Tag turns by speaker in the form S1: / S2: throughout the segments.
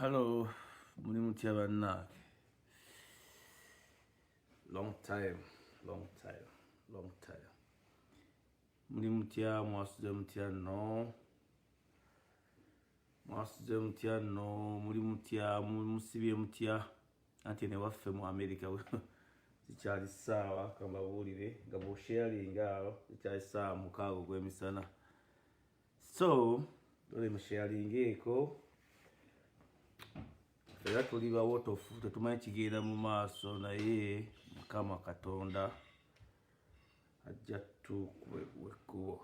S1: Hello, muli mutya bannange. Long time. Muli mutya mwasuze mutya no, muli mutya musibye mutya. Anti ne waffe mu America zikyali ssaawa kambabuulire nga bw'osharinga awo zikyali ssaawa 6 gw'emisana. So dole musharingeeko. Era tuli bawotofu tetumanyi kigenda mu maaso, naye Mukama Katonda ajja tukube ekkubo.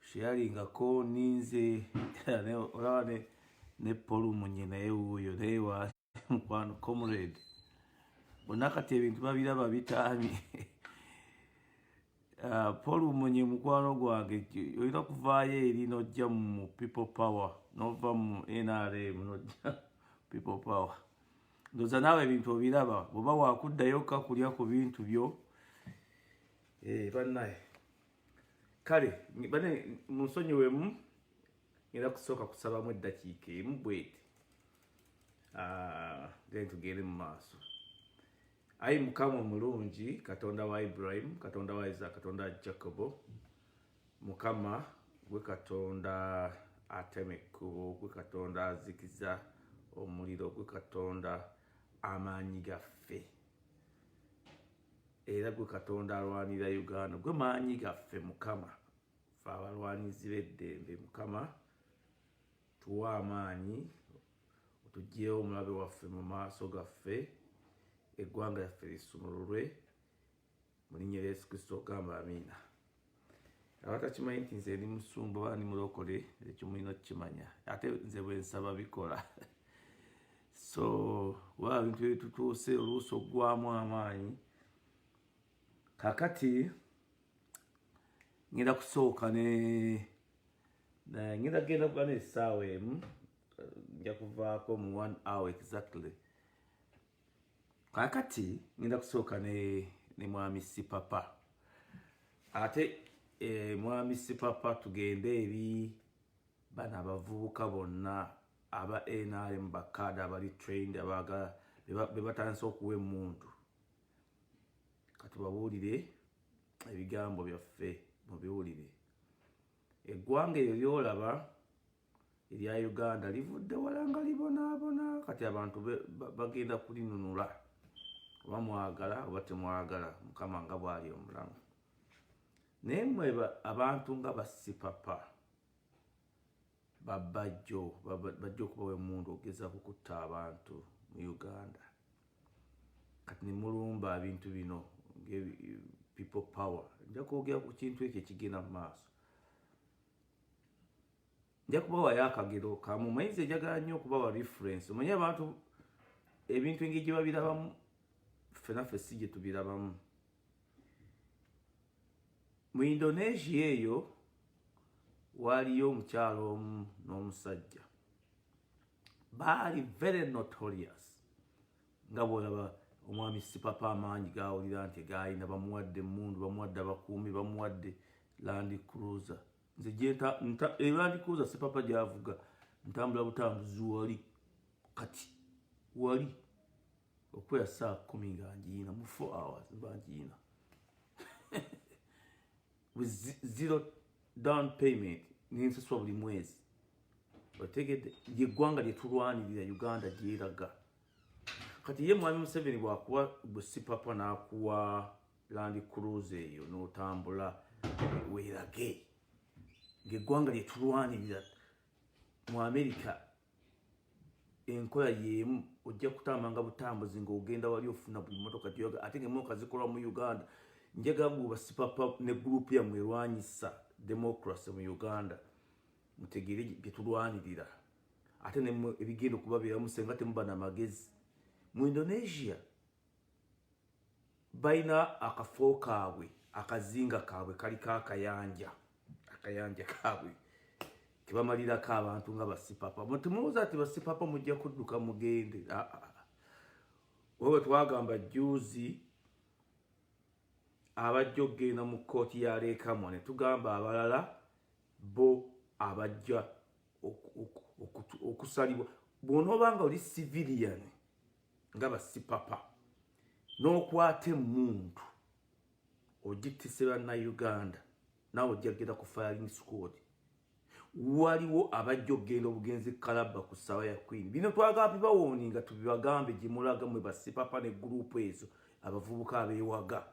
S1: Sharingako ninze olaba ne Polumunye naye wuuyo naye wa mukwano comrade. Bonna kati ebintu babiraba bitaami. Polumunye mukwano gwange olina kuvaayo eri n'ojja mu people power, n'ova mu NRM n'ojja people power. Ndowooza naawe ebintu obiraba, bw'oba wakuddayo kulya ku bintu byo. Bannaye kale munsonyiwemu, ngenda kusooka kusabamu eddakiika emu bweti then tugende mu maaso. Ayi Mukama omulungi, Katonda wa Ibrahim, Katonda wa Isaac, Katonda wa Jacobo. Mukama gwe Katonda atema ekkubo, gwe Katonda azikiza omuliro, gwe Katonda amaanyi gaffe, era gwe Katonda alwanira Uganda, gwe maanyi gaffe. Mukama ffe abalwanizi b'eddembe, Mukama tuwa amaanyi, otugyewo omulabe waffe mu maaso gaffe, eggwanga yaffe lisumululwe mu linnya lya Yesu Kristo ogamba amiina. Abatakimanyi nti nze ndi musumba oba ndi mulokole, ekyo mulina okukimanya, ate nze bwe nsaba bikola. So wa bintu byetutuuse oluusi oggwamu amaanyi. Kakati ngenda kusooka ngenda genda kuba n'essaawa emu, nja kuvaako mu 1 hour exactly. Kakati ngenda kusooka ne mwami Sipapa. Ate mwami Sipapa tugende eri bano abavubuka bonna aba NRM bakada abali trained abaga be batandise okuwa emmundu. Katubabuulire ebigambo byaffe mubiwulire. Eggwanga eryo lyolaba erya Uganda livudde wala nga libonaabona, kati abantu bagenda kulinunula. Oba mwagala oba temwagala, Mukama nga bw'ali omulamu. Naye mmwe abantu nga Basipapa babajjo okubawa emmundu ogeza kukutta abantu mu Uganda. Kati ne mulumba ebintu bino people power. Nja kwogera ku kintu ekyo ekigenda mu maaso. Nja kubawayo akagero kamu. Mayinza njagala nnyo okubawa reference. Omanyi abantu ebintu engeri gye babirabamu ffenaffe si gye tubirabamu. Mu Indonesia eyo waliyo omukyalo omu n'omusajja baali very notorious. Nga bw'olaba omwami Sipapa amaanyi gawulira nti gaalina, bamuwadde emmundu, bamuwadde abakuumi, bamuwadde Land Cruiser. Nze Land Cruiser Sipapa gy'avuga ntambula butambuzi wali kati wali okwera saa 10 nga ngiina mu 4 hours mba ngiina with zero down payment ninsasula buli mwezi. Otegedde yeggwanga lyetulwanirira Uganda gyeraga. Kati ye mwami Museveni bw'akuwa Sipapa n'akuwa Land Cruiser eyo n'otambula weerage, ng'eggwanga lyetulwanirira mu America enkola y'emu, ojja kutambanga butambuzi ng'ogenda wali ofuna buli mmotoka gyoga, ate ng'emmotoka zikolwa mu Uganda. Njagala bw'oba Sipapa ne gurupu yammwe erwanyisa democracy mu Uganda mutegeere bye tulwanirira, ate ne ebigenda okubabeeramu senga temuba n'amagezi. Mu Indonesia balina akafo kaabwe, akazinga kaabwe kaliko akayanja kaabwe kebamalirako abantu nga Basipapa. Temubuuza ati Basipapa mujja kudduka mugende. Wewe twagamba juzi abajja okgenda mu kkooti ya leekamwa ne tugamba abalala bo abajja okusalibwa bw'onoobanga oli civilian nga basipapa n'okwata emuntu ogittise bannayuganda naawe ojja kgenda ku firing squad. Waliwo abajja okgenda obugenzi kalaba ku ssaawa ya Queen. Bino twagala bibawoninga tubibagambe gye mulaga mwe basipapa ne gurupu ezo abavubuka abeewaga.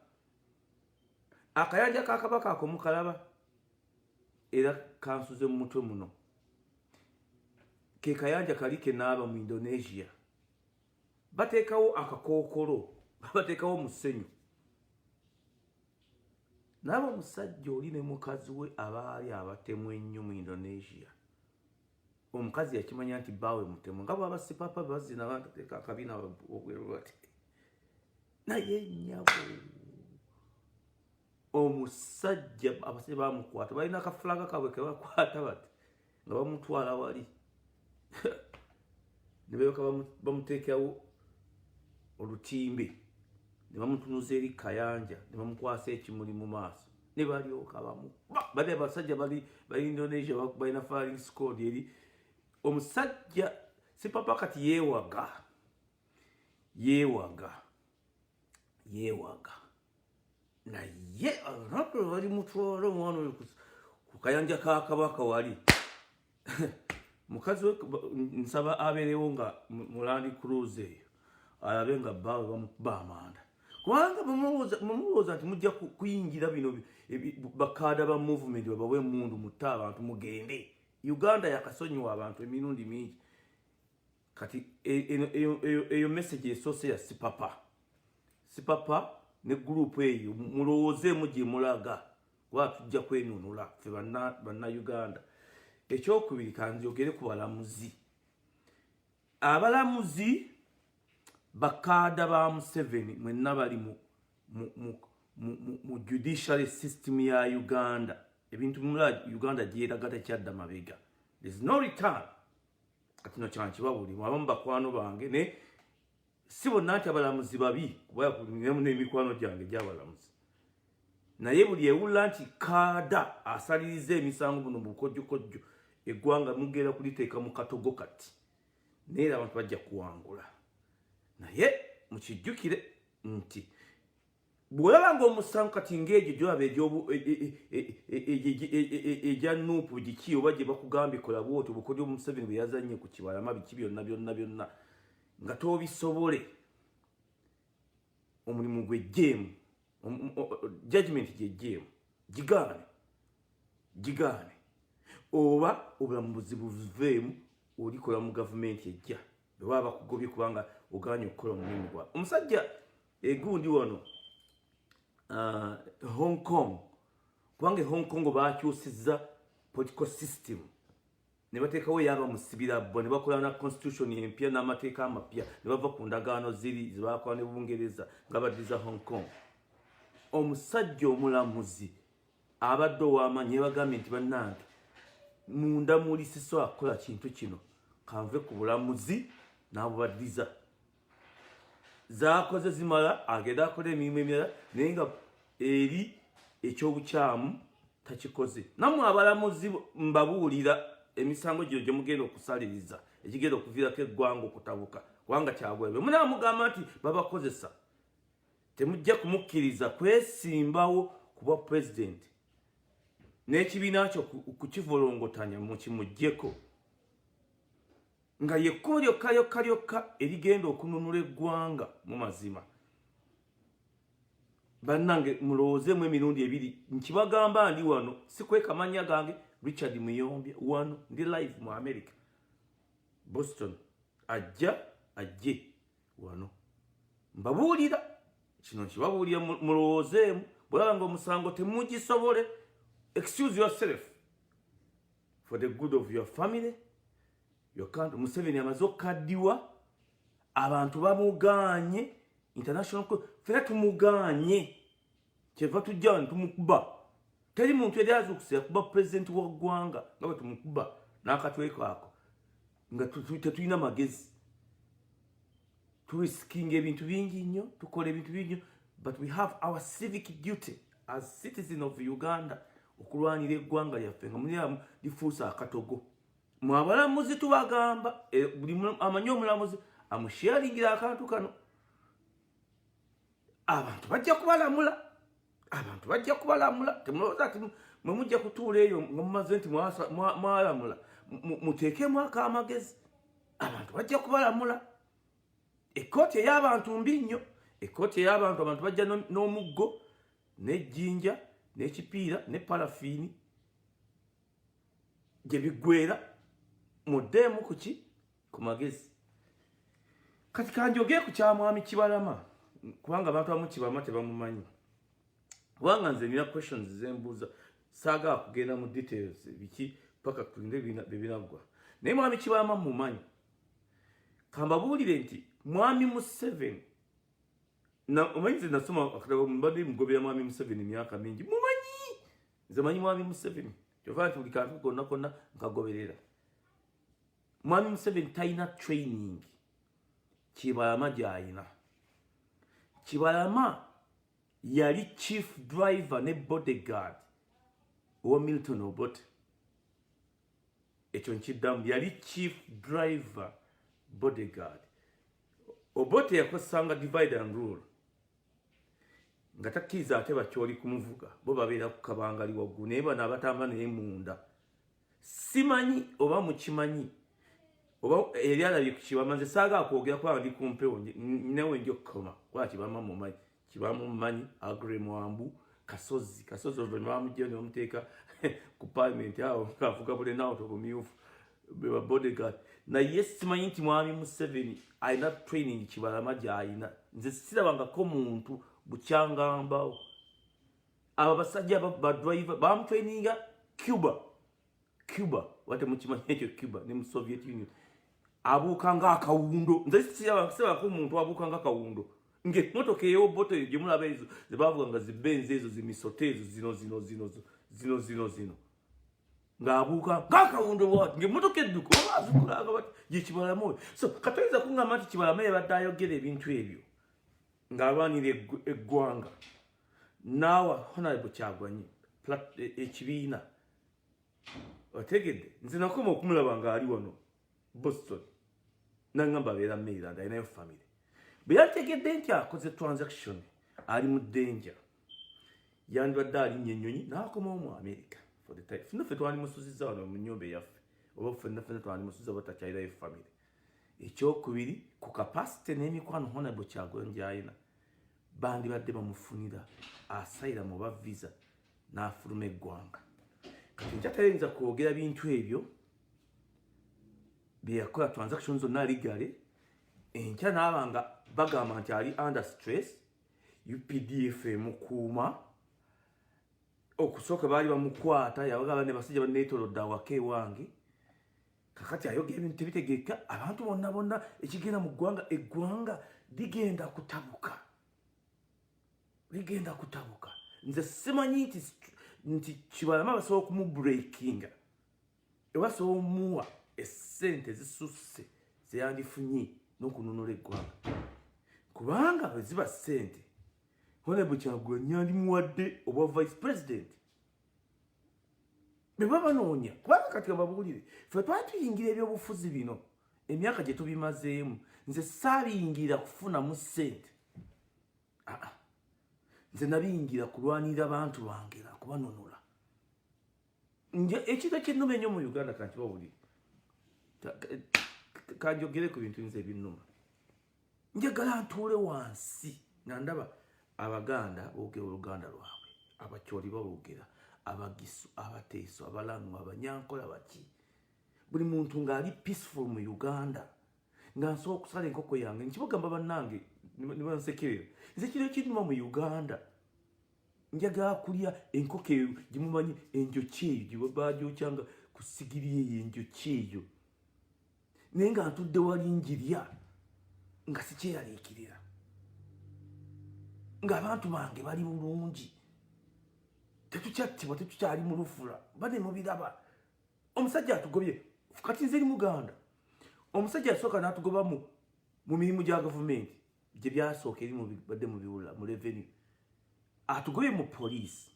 S1: Akayanja ka Kabaka ako mukalaba era kansuze mu mutwe muno. Ke kayanja kali ke naaba mu Indonesia. Bateekawo akakookolo, bateekawo musenyu. Naaba omusajja oli ne mukazi we abaali abatemu ennyo mu Indonesia. Omukazi yakimanya nti baawe mutemu nga bw'aba sipapa bazina bateeka akabina obweru bati. Naye nnyabo omusajja abasajja bamukwata balina akafulaga kabwe ke bakwata bati nga bamutwala wali ne beyoka bamuteekawo olutimbe ne bamutunuza eri kayanja ne bamukwasa ekimuli mu maaso ne balyoka bali abasajja bali Indonesia balina firing squad eri omusajja sipapa kati yeewaga naye abantu bali mutwala omwana ku kayanja ka Kabaka wali. Mukazi we nsaba abeerewo nga mu Land Cruiser eyo alabe nga baawe bamukuba amanda kubanga mumulowooza nti mujja kuyingira bino bakaada ba movement babawe emundu mutte abantu mugende. Uganda yakasonyiwa abantu emirundi mingi kati eyo message esoose ya sipapa ne gurupu eyo mulowoozeemu gye mulaga kuba tujja kwenunula ffe bannayuganda. Ekyokubiri kanjogere ku balamuzi. Abalamuzi bakaada ba Museveni mwenna bali mu judiciary system ya Uganda. Ebintu mula Uganda gyeraga tekyadda mabega. There is no return. Kati no kyankibabuli abamu bakwano bange ne si bonna nti abalamuzi babi kuba n'emikwano gyange gy'abalamuzi. Naye buli ewulira nti kaada asaliriza emisango buno bukojjokojjo eggwanga mugenda kuliteeka mu katogo kati neera abantu bajja kuwangula. Naye mukijjukire nti bw'olaba ng'omusango kati ng'egyo gyolaba egya nuupu giki oba gye bakugambye kola bwoti obukodyo Museveni bwe yazannye ku kibalama biki byonna nga tobisobole omulimu gwe jeemu judgment gye jeemu gigaane oba obulamuzi buveemu olikola mu gavumenti ejja bwe bakugobye kubanga oganye okukola omulimu gwa omusajja egundi wano Hong Kong kubanga Hong Kong bakyusizza political system ne bateekawo yaba musibira bo ne bakola na constitution empya n'amateeka amapya ne bava ku ndagaano ziri zibakola ne Bungereza nga baddiza Hong Kong. Omusajja omulamuzi abadde ow'amaanyi bagambye nti bannange munda muli siso akola kintu kino kanve ku bulamuzi n'abubaddiza zaakoze zimala agenda akola emirimu emirala naye nga eri ekyobukyamu takikoze. Nammwe abalamuzi mbabuulira emisango gino gye mugenda okusaliriza ekigenda okuviirako eggwanga okutabuka kubanga kyagwebe munaamugamba nti babakozesa temujja kumukkiriza kwesimbawo ku bwa pulezidenti n'ekibiina kyo kukivolongotanya mukimuggyeko nga yekkubo lyokka erigenda okununula eggwanga mu mazima. Bannange mulowoozeemu emirundi ebiri nkibagamba ndi wano sikweka mannya gange Richard Muyombya wano ndi live mu America Boston ajje wano mbabuulira kino kibabuulira mulowoozeemu bw'olaba ng'omusango temugisobole excuse yourself for the good of your family your country. Museveni amaze okukaddiwa abantu bamugaanye international court fera tumugaanye kyeva tujja wano tumukuba teri muntu yali azuukusa kuba pulezidenti w'eggwanga nga bwe tumukuba n'akatweko ako nga tetulina magezi turiskinga ebintu bingi nnyo tukola ebintu bingi nnyo but we have our civic duty as citizen of Uganda okulwanira eggwanga lyaffe nga muliramu lifuusa akatogo mwabalamuzi tubagamba buli amanyi omulamuzi amusharingira akantu kano abantu bajja kubalamula temulowooza ati mwe mujja kutuula eyo nga mumaze nti mwalamula muteekemu akamagezi abantu bajja kubalamula ekkooti ey'abantu mbi nnyo ekkooti ey'abantu abantu bajja n'omuggo n'ejjinja n'ekipiira ne parafiini gye biggwera muddeemu ku magezi kati kanjogere ku kyamwami Kibalama kubanga abantu abamu Kibalama tebamumanyi kubanga nze nina questions zembuuza saagala kugenda mu details biki paka kulinde bibinaggwa naye mwami Kibalama mumanyi kambabuulire nti mwami Museveni omanyi nze nasoma mbadde mugobera mwami Museveni emyaka mingi mumanyi nze manyi mwami Museveni kyova nti buli kantu konna konna nkagoberera mwami Museveni talina training Kibalama gy'alina Kibalama yali chief driver ne bodyguard owa Milton Obote ekyo nkiddamu yali chief driver bodyguard Obote yakozesanga divide and rule nga takkiriza ate bakyoli kumuvuga bo babeera ku kabangali waggulu naye bano abatamba naye munda simanyi oba mukimanyi oba eri alabye ku Kibalama nze saagala kwogera kubanga ndi kumpewo newe njo kkoma kuba Kibalama mumanyi Kibalama mumanyi Agre Mwambu Kasozi oluvannyuma bamujjayo ne bamuteeka ku parliament awo ng'avuga bulenawuto bumyufu beba bodyguard naye simanyi nti mwami Museveni alina training Kibalama gy'alina nze sirabangako muntu bukyangambawo abo basajja badriver bamutraininga Cuba wate mukimanyi ekyo Cuba ne mu Soviet Union abuuka ng'akawundo nze sirabako muntu abuuka ng'akawundo ng'emmotoka ey'Obote gye mulaba ezo ze baavuga nga zibenzi ezo zimisoto ezo zino ng'abuuka ng'akawundo bwati ng'emmotoka edduka oba azikulanga bati gye Kibalama oyo so katoyinza kuŋŋamba nti Kibalama yabadde ayogera ebintu ebyo ng'alwanira eggwanga naawa Honorable Kyagulanyi ekibiina otegedde nze nakoma okumulaba ng'ali wano Boston naŋŋamba abeera Maryland alinayo family bwe yategedde nti akoze transaction ali mu danger yandibadde alinnya ennyonyi n'akomawo mu America for the time ffenna ffe twali musuzizza wano mu nnyumba eyaffe oba ffenna twali musuzizza batakyalirayo family ekyokubiri ku capacity n'emikwano Honorable Kyagulanyi gy'alina bandibadde bamufunira asayira mu ba visa n'afuluma eggwanga kati nkyatayinza kwogera bintu ebyo bye yakola transaction zonna ligale enkya n'abanga bagamba nti ali under stress UPDF emukuuma okusooka baali bamukwata yabagamba ne basajja banneetolodde awaka ewange kakati ayogera ebintu tebitegeeka abantu bonna ekigenda mu eggwanga ligenda kutabuka nze simanyi nti Kibalama basobola okumubreakinga ebasobola omuwa essente zisusse zeyandifunye n'okununula eggwanga kubanga bwe ziba ssente Honorable Kyagulanyi yandimuwadde obwa vice president be babanoonya kubanga kati babuulire ffe twali tuyingira ebyobufuzi bino emyaka gye tubimazeemu nze saabiyingira kufunamu ssente nze nabiyingira kulwanirira bantu bange kubanunula ekintu ekinnuma ennyo mu Uganda kankibawulire kanjogere ku bintu nze ebinnuma njagala ntuule wansi nga ndaba Abaganda boogera Oluganda lwabwe Abakyoli baboogera Abagisu Abateeso Abalango Abanyankola baki buli muntu ng'ali peaceful mu Uganda nga nsobola okusala enkoko yange nkibagamba bannange ne bansekerera nze kino ekinnuma mu Uganda njagala kulya enkoko eyo gye mumanyi enjoki eyo gye baagyokya ku sigiri eyo enjoki eyo naye nga ntudde wali njirya nga sikyeraliikirira ng'abantu bange bali bulungi tetukyattibwa tetukyali mu lufula bane mubiraba omusajja atugobye kati nze eri Muganda omusajja asooka n'atugoba mu mirimu gya gavumenti gye byasooka eri badde mu biwula mu revenue atugobye mu poliisi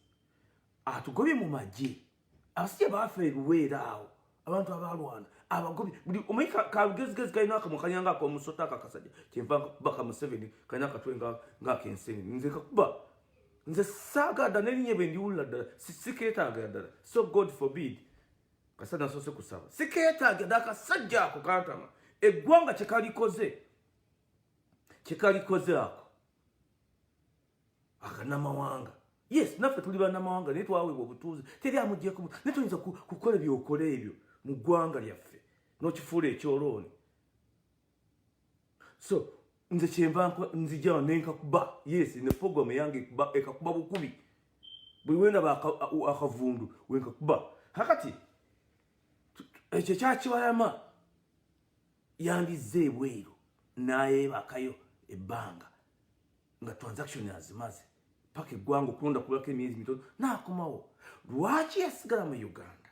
S1: atugobye mu magye abasajja baafa eruweera awo abantu abalwana abagobi buli omuyika kagezigezi kalina akamukanyanga akomusota akakasajja kyenva baka Museveni kalina akatwe ng'akenseni nze kakuba nze saagada n'erinnya bwe ndiwulira ddala sikeetaaga ddala so God forbid kasana sose kusaba sikeetaaga ddala akasajja ako kantama eggwanga kyekalikoze ako akanamawanga yes naffe tuli bannamawanga naye twaweebwa obutuuze teri amugyeko naye tuyinza kukola ebyokola ebyo mu ggwanga lyaffe n'okifuula ekyolooni so nze kyenva nzijjawo nenkakuba yes ne program yange ekakuba bukubi buli wendaba akavundu wenkakuba hakati ekyo kyakiwalama yandize ebweru nayeebakayo ebbanga nga transaction azimaze paka eggwanga okulonda kulako emyezi mitono naakomawo lwaki yasigala mu Uganda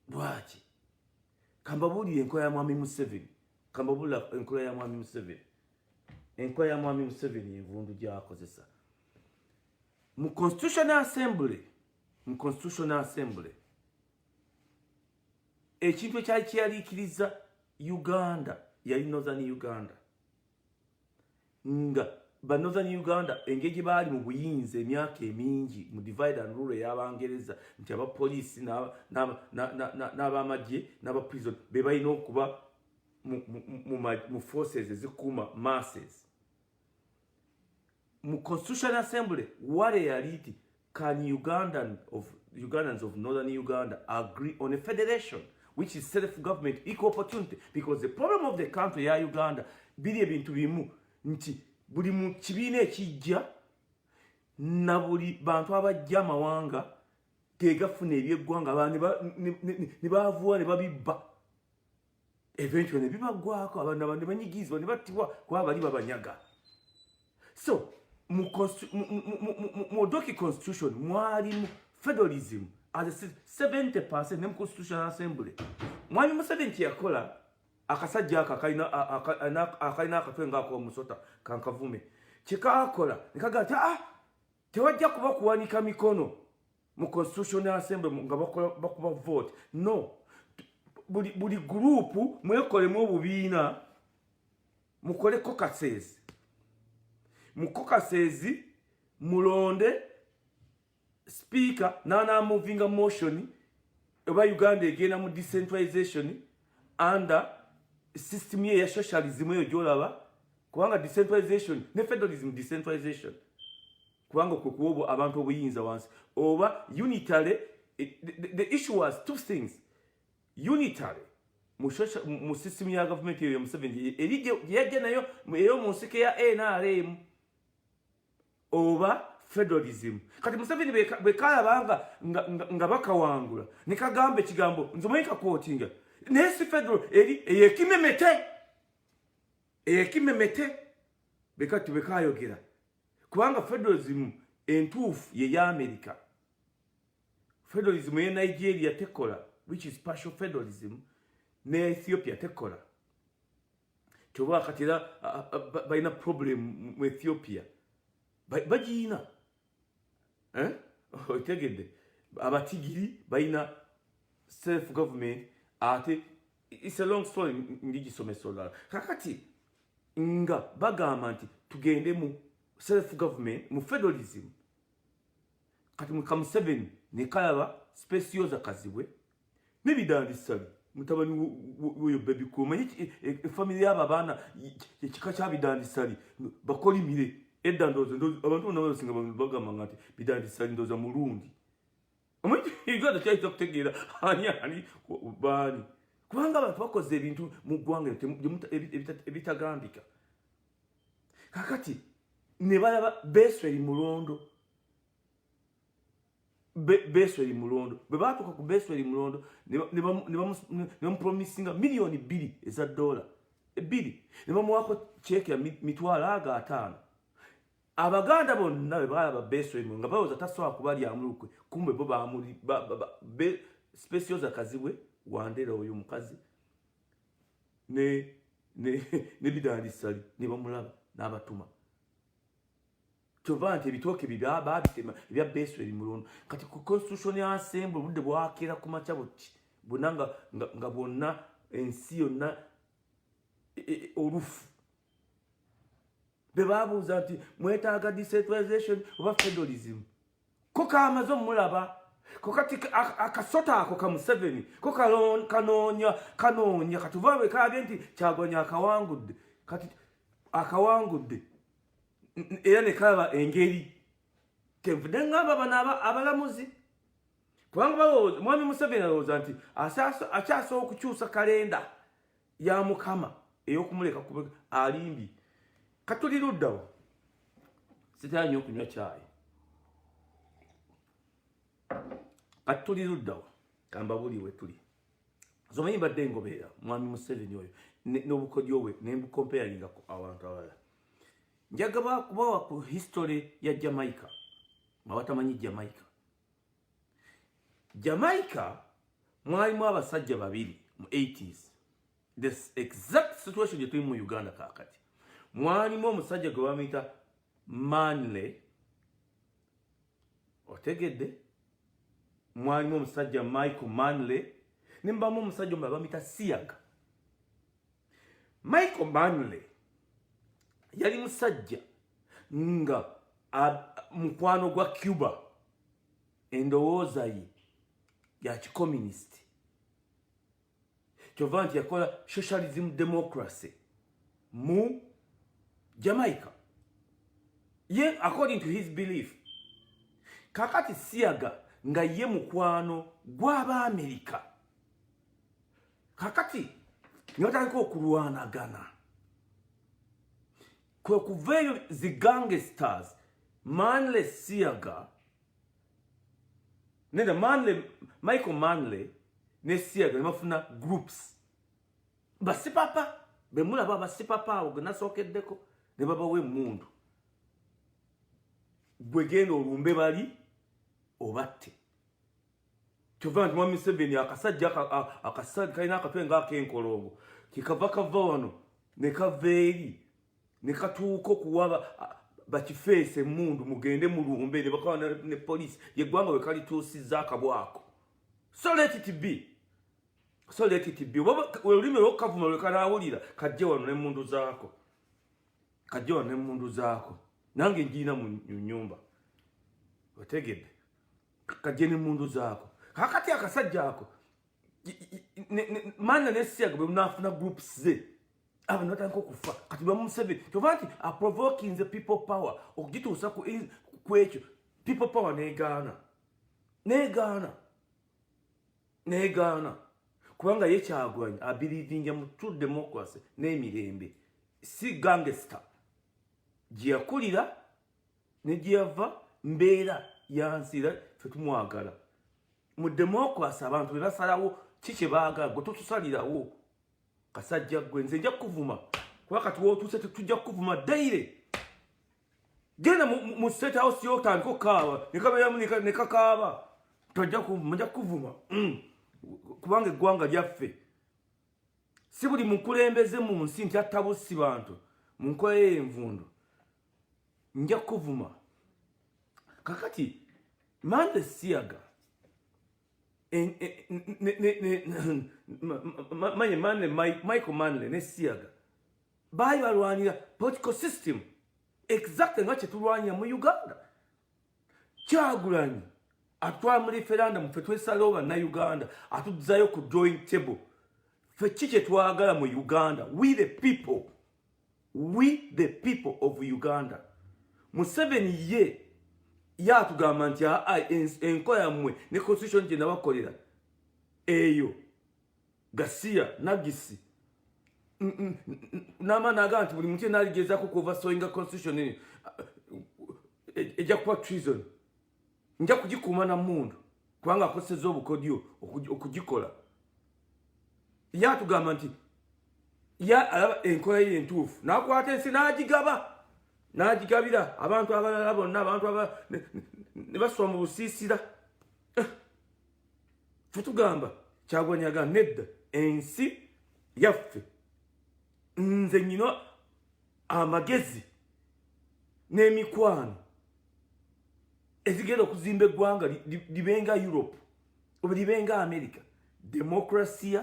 S1: lwaki kambabuulire enkola ya mwami Museveni enkola ya mwami Museveni envundu gy'akozesa mu Constitutional Assembly ekintu ekyali kyeyaliikiriza Uganda yali Northern Uganda nga ba Northern Uganda engeri gye baali mu buyinza emyaka emingi mu divide and rule ey'Abangereza nti abapoliisi n'abamagye n'abaprison be balina okuba mu forces ezikuuma masses mu Constitutional Assembly wale yali nti can Ugandans of Northern Uganda agree on a federation which is self-government, equal opportunity, because the problem of the country ya Uganda bili ebintu bimu nti buli mu kibiina ekijja na buli bantu abajja amawanga tegafuna ebyeggwanga abantu ne bavuwa ne babibba eventually ne bibagwako abantu ne banyigizibwa ne battibwa kuba bali babanyaga. So mu Doki Constitution mwalimu federalism as 70% ne mu Constitutional Assembly. Mwami Museveni yakola akasajja akakalina akatwe ng'ak'omusota kankavume kikakola nikaga tewajja kuba kuwanika mikono mu Constitutional Assembly nga bakuba vote. No, buli group mwekolemu obubiina mukole caucuses. Mu caucuses mulonde speaker nana moving a motion eba Uganda egenda mu decentralization under system ya socialism eyo gyolaba kubanga decentralization ne federalism decentralization kubanga kukuobo abantu obuyinza wansi oba unitary. The issue was two things: unitary mu system ya government ya Museveni erije yaje nayo eyo mu nsike ya NRM oba federalism. Kati Museveni bekala banga nga bakawangula nikagambe kigambo nzomayika quotinga nesi federal eri eyekimemete bekati bekayogera kubanga federalism entuufu ye ya America. Federalism ye Nigeria tekola, which is partial federalism, ne Ethiopia tekola. Choba katira baina problem mu Ethiopia bajina otegede abatigiri baina self government ate. It's a long story ndiji somesola kakati nga bagamba nti tugende mu self government mu federalism. Kati mu Museveni ne kalaba specials akazibwe nebidandisali mutabani woyo baby ko manyi family yaba bana ekika kya bidandisali bakolimire eddandozo abantu nabo singa bagamba ngati bidandisali ndoza mulundi omanyi igada kyaita kutegeera ani bani kubanga abantu bakoze ebintu mu ggwanga ebitagambika. Kakati ne balaba Besweri Mulondo bwe batuuka ku Besweri Mulondo ne bamupromisinga million 2 eza $2 ne bamuwako cheque ya $5,000. Abaganda bonna bwe balaba Besweri Mulondo nga bawoza tasobola kubalya amulukwe kumbe bo baamuli specials akazibwe wandera oyo mukazi ne bidandisali ne bamulaba n'abatuma Tovante ebitooke babitema ebya Beswell mulondo kati ku constitution assembly budde bwakera ku macha buti bunanga nga bonna ensi yonna olufu bebabuuza nti mwetaaga decentralization oba federalism ko kamaze omulaba ko kati akasota ako ka Museveni ko kanoonya katuvawe kabye nti Kyagulanyi akawangudde kati akawangudde era ne kaba engeri kenvude ngamba bana abalamuzi kubanga balowooza mwami Museveni alowooza nti akyasobola okukyusa kalenda ya Mukama ey'okumuleka kuba alimbi katuli luddawo sitanye okunywa caayi katuli luddawo kamba buliwe tuli zomanyi badde ngobeera mwami Museveni oyo n'obukodyo bwe nembukomparinga ku abantu abalala njagaba kubawa ku history ya Jamaica mawatamanyi Jamaica mwalimu abasajja babiri mu 80s this exact situation yetuli mu Uganda kakati mwalimu omusajja gwe bamuyita Manley otegedde mwalimu omusajja Michael Manley nimbamu omusajja omulala bamuyita Siaga. Michael Manley yali musajja nga mukwano gwa Cuba endowooza ye ya kikomunist kyova nti yakola socialism democracy mu Jamaica ye according to his belief kakati Siaga nga ye mukwano gw'Amerika kakati nyotandika okulwanagana kwe kuveeyo zi gangsters Manley Siaga nenda Michael Manley ne Siaga ne bafuna groups basipapa bemulaba basipapa awo gwe nasookeddeko ne babawe emmundu gwe genda olumbe bali obatte kyova nti mwami Museveni akasajja kalina akatwe ng'ak'enkolongo kikava wano ne kava eri ne katuuka okuwaba bakifeese emmundu mugende mulumbe ne bakawa ne poliisi yeggwanga bwe kalituusizza akabwako so let it be olulimi lwokavuma lwe kanaawulira kajje wano n'emmundu zaako nange njiina mu nnyumba otegedde kajje n'emmundu zaako kakati akasajja ako Manley ne Siaga bwe munaafuna groups ze abo natandika okufa kati bamu Museveni kyova nti provoking the people power okugituusa ku ekyo people power negaana kubanga ye Kyagulanyi abilivinga mu true democracy n'emirembe si gangster gye yakulira ne gye yava mbeera yansira ffe tumwagala mu democracy abantu be basalawo kiki baagala gwe totusalirawo kasajja gwe nze nja kuvuma kuba kati wootuuse tujja kuvuma daire genda mu state house yotandika okukaaba nekabeeramu ne kakaaba tojja kuvuma kubanga eggwanga lyaffe si buli mukulembeze mu nsi nti attabusi bantu mu nkola y'envundu nja kuvuma kakati Manley Siaga Michael Manley ne Siaga baali balwanira political system exactly nga kyetulwanyira mu Uganda. Kyagulanyi atwala mu referendum ffe twesalawo bannayuganda atuzzayo ku drawing table ffe ki kye twagala mu Uganda, we the people of Uganda. Museveni ye yatugamba nti enkola yammwe ne constitution gye nabakolera eyo Gasiya Nagisi n'amaana agamba nti buli muntu yenna aligezaako kuoversoyinga constitution ejja kuba treason, nja kugikuuma na mmundu kubanga akosezza obukodyo okugikola. Yatugamba nti alaba enkola ye entuufu n'akwata ensi n'agigabira abantu abalala bonna, abantu ne baswa mu busiisira. Ffe tugamba Kyagulanyi agamba nedda, ensi yaffe nze nyina amagezi n'emikwano ezigenda okuzimba eggwanga libenga Europe oba libenga America. Democracy,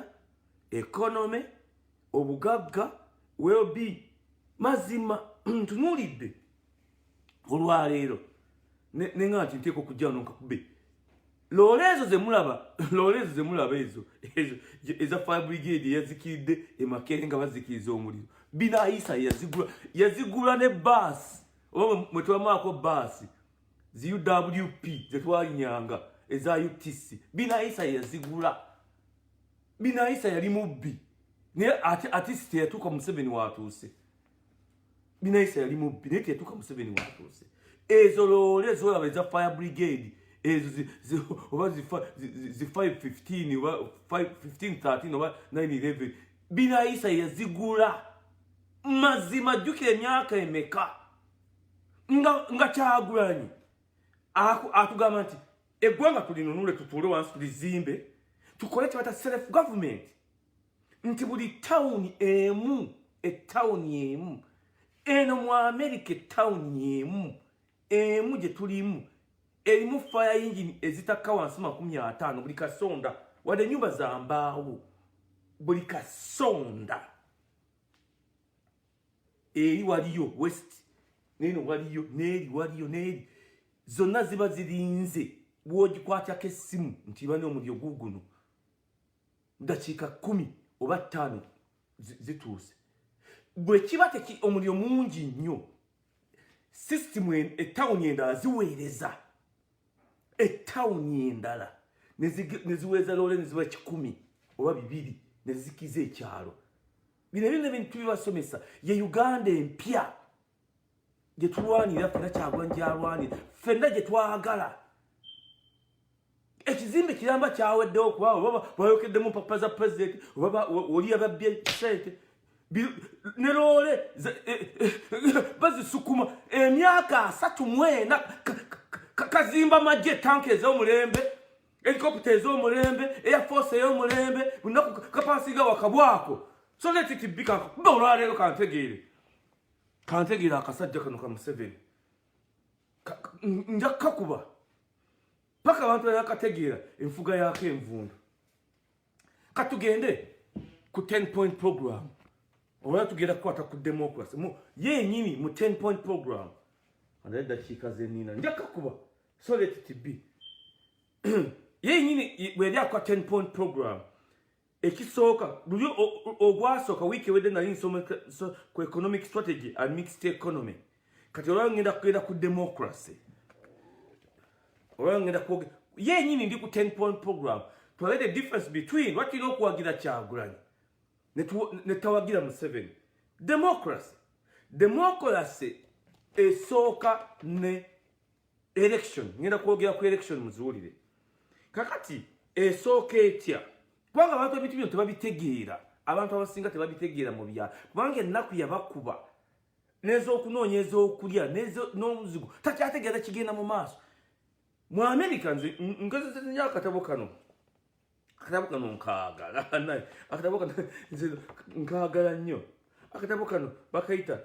S1: economy, obugagga, well-being. Mazima ntunulidde olwaleero nenga nti nteeka okujja wano nkakube looleezo zemulaba ezo eza fire brigade yazikiridde emakere nga bazikiriza omuliro. Binaisa yazigula ne baasi oba mwetwamaako baasi zi UWP zetwalinyanga eza UTC. Binaisa yazigula. Binaisa yali mubbi naye ate teyatuuka Museveni watuuse. Binaisa yali mubbi naye teyatuuka Museveni watuuse. Ezo looleezo olaba eza fire brigade ezo oba zi 515 oba 1513 oba 911 Binaisa yazigula. Mazima jjukira emyaka emeka nga Kyagulanyi atugamba nti eggwanga tulinunule tutuule wansi tulizimbe tukole kyebata self government nti buli tawuni emu ettawuni emu eno mu America ettawuni emu gye tulimu erimu fire engine ezitaka wansi 50 buli kasonda wadde ennyumba za mbaawo buli kasonda. Eri waliyo west neno waliyo neri waliyo neri zonna ziba zirinze bwogikwatako essimu nti bane omuliro guguno dakiika 10 oba 5 zituuse. Bwe kiba omuliro mungi nnyo system ettawuni endala ziweereza ettawuni endala neziweereza loole neziba 10 oba 2 nezikiza ekyalo. Bino bintu tubibasomesa ye Uganda empya gye tulwanira ffenna Kyagulanyi gyalwanira ffenna gye twagala. Ekizimbe kiramba kyaweddewo kuba oba bayokeddemu papa za president oba oli ababbye sente ne loole bazisukuma emyaka 34 kazimba majje tanki ez'omulembe helicopter ez'omulembe air force ey'omulembe lunaku kapasiga wakabwako. So let it be kuba olwaleero kantegeere akasajja kano ka Museveni nja kakuba paka abantu yakategeera enfuga yako envundu. Katugende ku 10-point program oba tugenda kukwata ku democracy yenyini mu 10-point program dakiika zenina nja kakuba. So let it be yenyini bweri akwa 10-point program ekisooka buli ogwasooka wiiki ewedde nali nsoma ku economic strategy and mixed economy. Kati olwa ngenda kugenda ku democracy olwa ngenda kwogera yenyini ndi ku 10-point program tulabe the difference between what tulina okuwagira Kyagulanyi ne tawagira Museveni. Democracy esooka ne election. Ngenda kwogera ku election muziwulire kakati esooka etya kubanga abantu ebintu bino tebabitegeera. Abantu abasinga tebabitegeera mu byalo kubanga ennaku yabakuba n'ez'okunoonya ez'okulya n'omuzigo takyategeera kigenda mu maaso. Mu America nze ngezezenya akatabo kano nkaagala akatabo kano nze nkaagala nnyo. Akatabo kano bakayita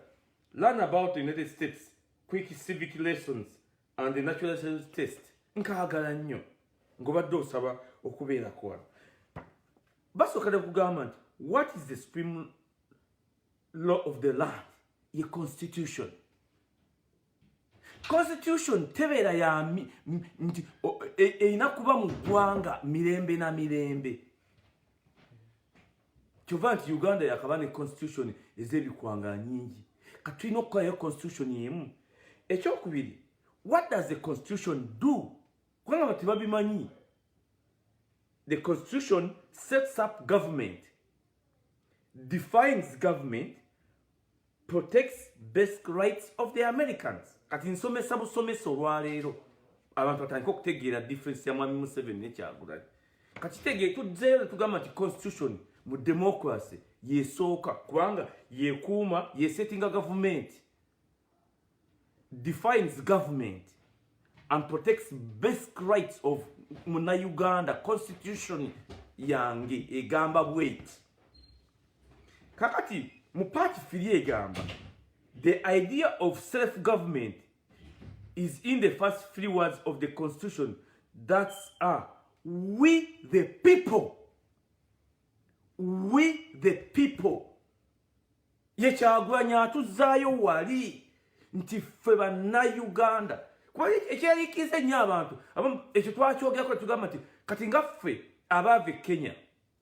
S1: Learn About the United States Quick Civic Lessons and the Natural Science Test. Nkaagala nnyo ngobadde osaba okubeerako wano. Basokera kugamba nti what is the supreme law of the land? Ye constitution. Constitution tebeera ya nti erina kuba mu ggwanga mirembe na mirembe. Kyova nti Uganda yakaba ne constitution ez'ebikwanga nyingi. Katulina okukorayo constitution yemu. Ekyokubiri, what does the constitution do? Kubanga tebabimanyi. The constitution sets up government, defines government, protects basic rights of the Americans. Kati nsomesa busomesa olwaleero abantu batandika okutegeera difference ya Mwami Museveni ne Kyagulanyi. Kati tegeere tuzzeeyo tugamba nti constitution mu democracy yesooka kubanga yekuuma yesettinga government, defines government and protects basic rights of Muna Uganda. Constitution yange egamba bweti. Kakati mu part 3 egamba the idea of self-government is in the first 3 words of the Constitution that are we the people. We the people. Ye Kyagulanyi atuzaayo wali nti ffe bannayuganda. Kuba ekyaliikiriza ennyo abantu ekyo twakyogerako tugamba nti kati nga ffe abaava e Kenya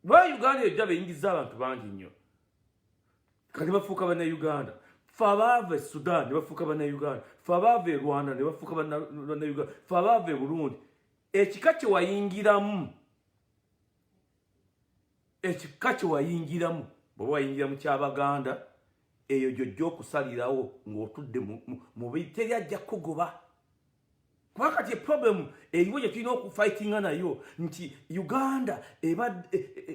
S1: lwa Uganda ejja beyingiza abantu bangi nnyo kati bafuuka bannayuganda. Ffe abaava e Sudan ne bafuuka bannayuganda. Ffe abaava e Rwanda ne bafuuka bannayuganda. Ffe abaava e Burundi. Ekika kye wayingiramu bw'oba wayingira mu ky'Abaganda eyo gy'ojja okusalirawo ng'otudde mu teryajja kugoba. Kuba kati problem eriwo gye tulina okufightinga nayo nti Uganda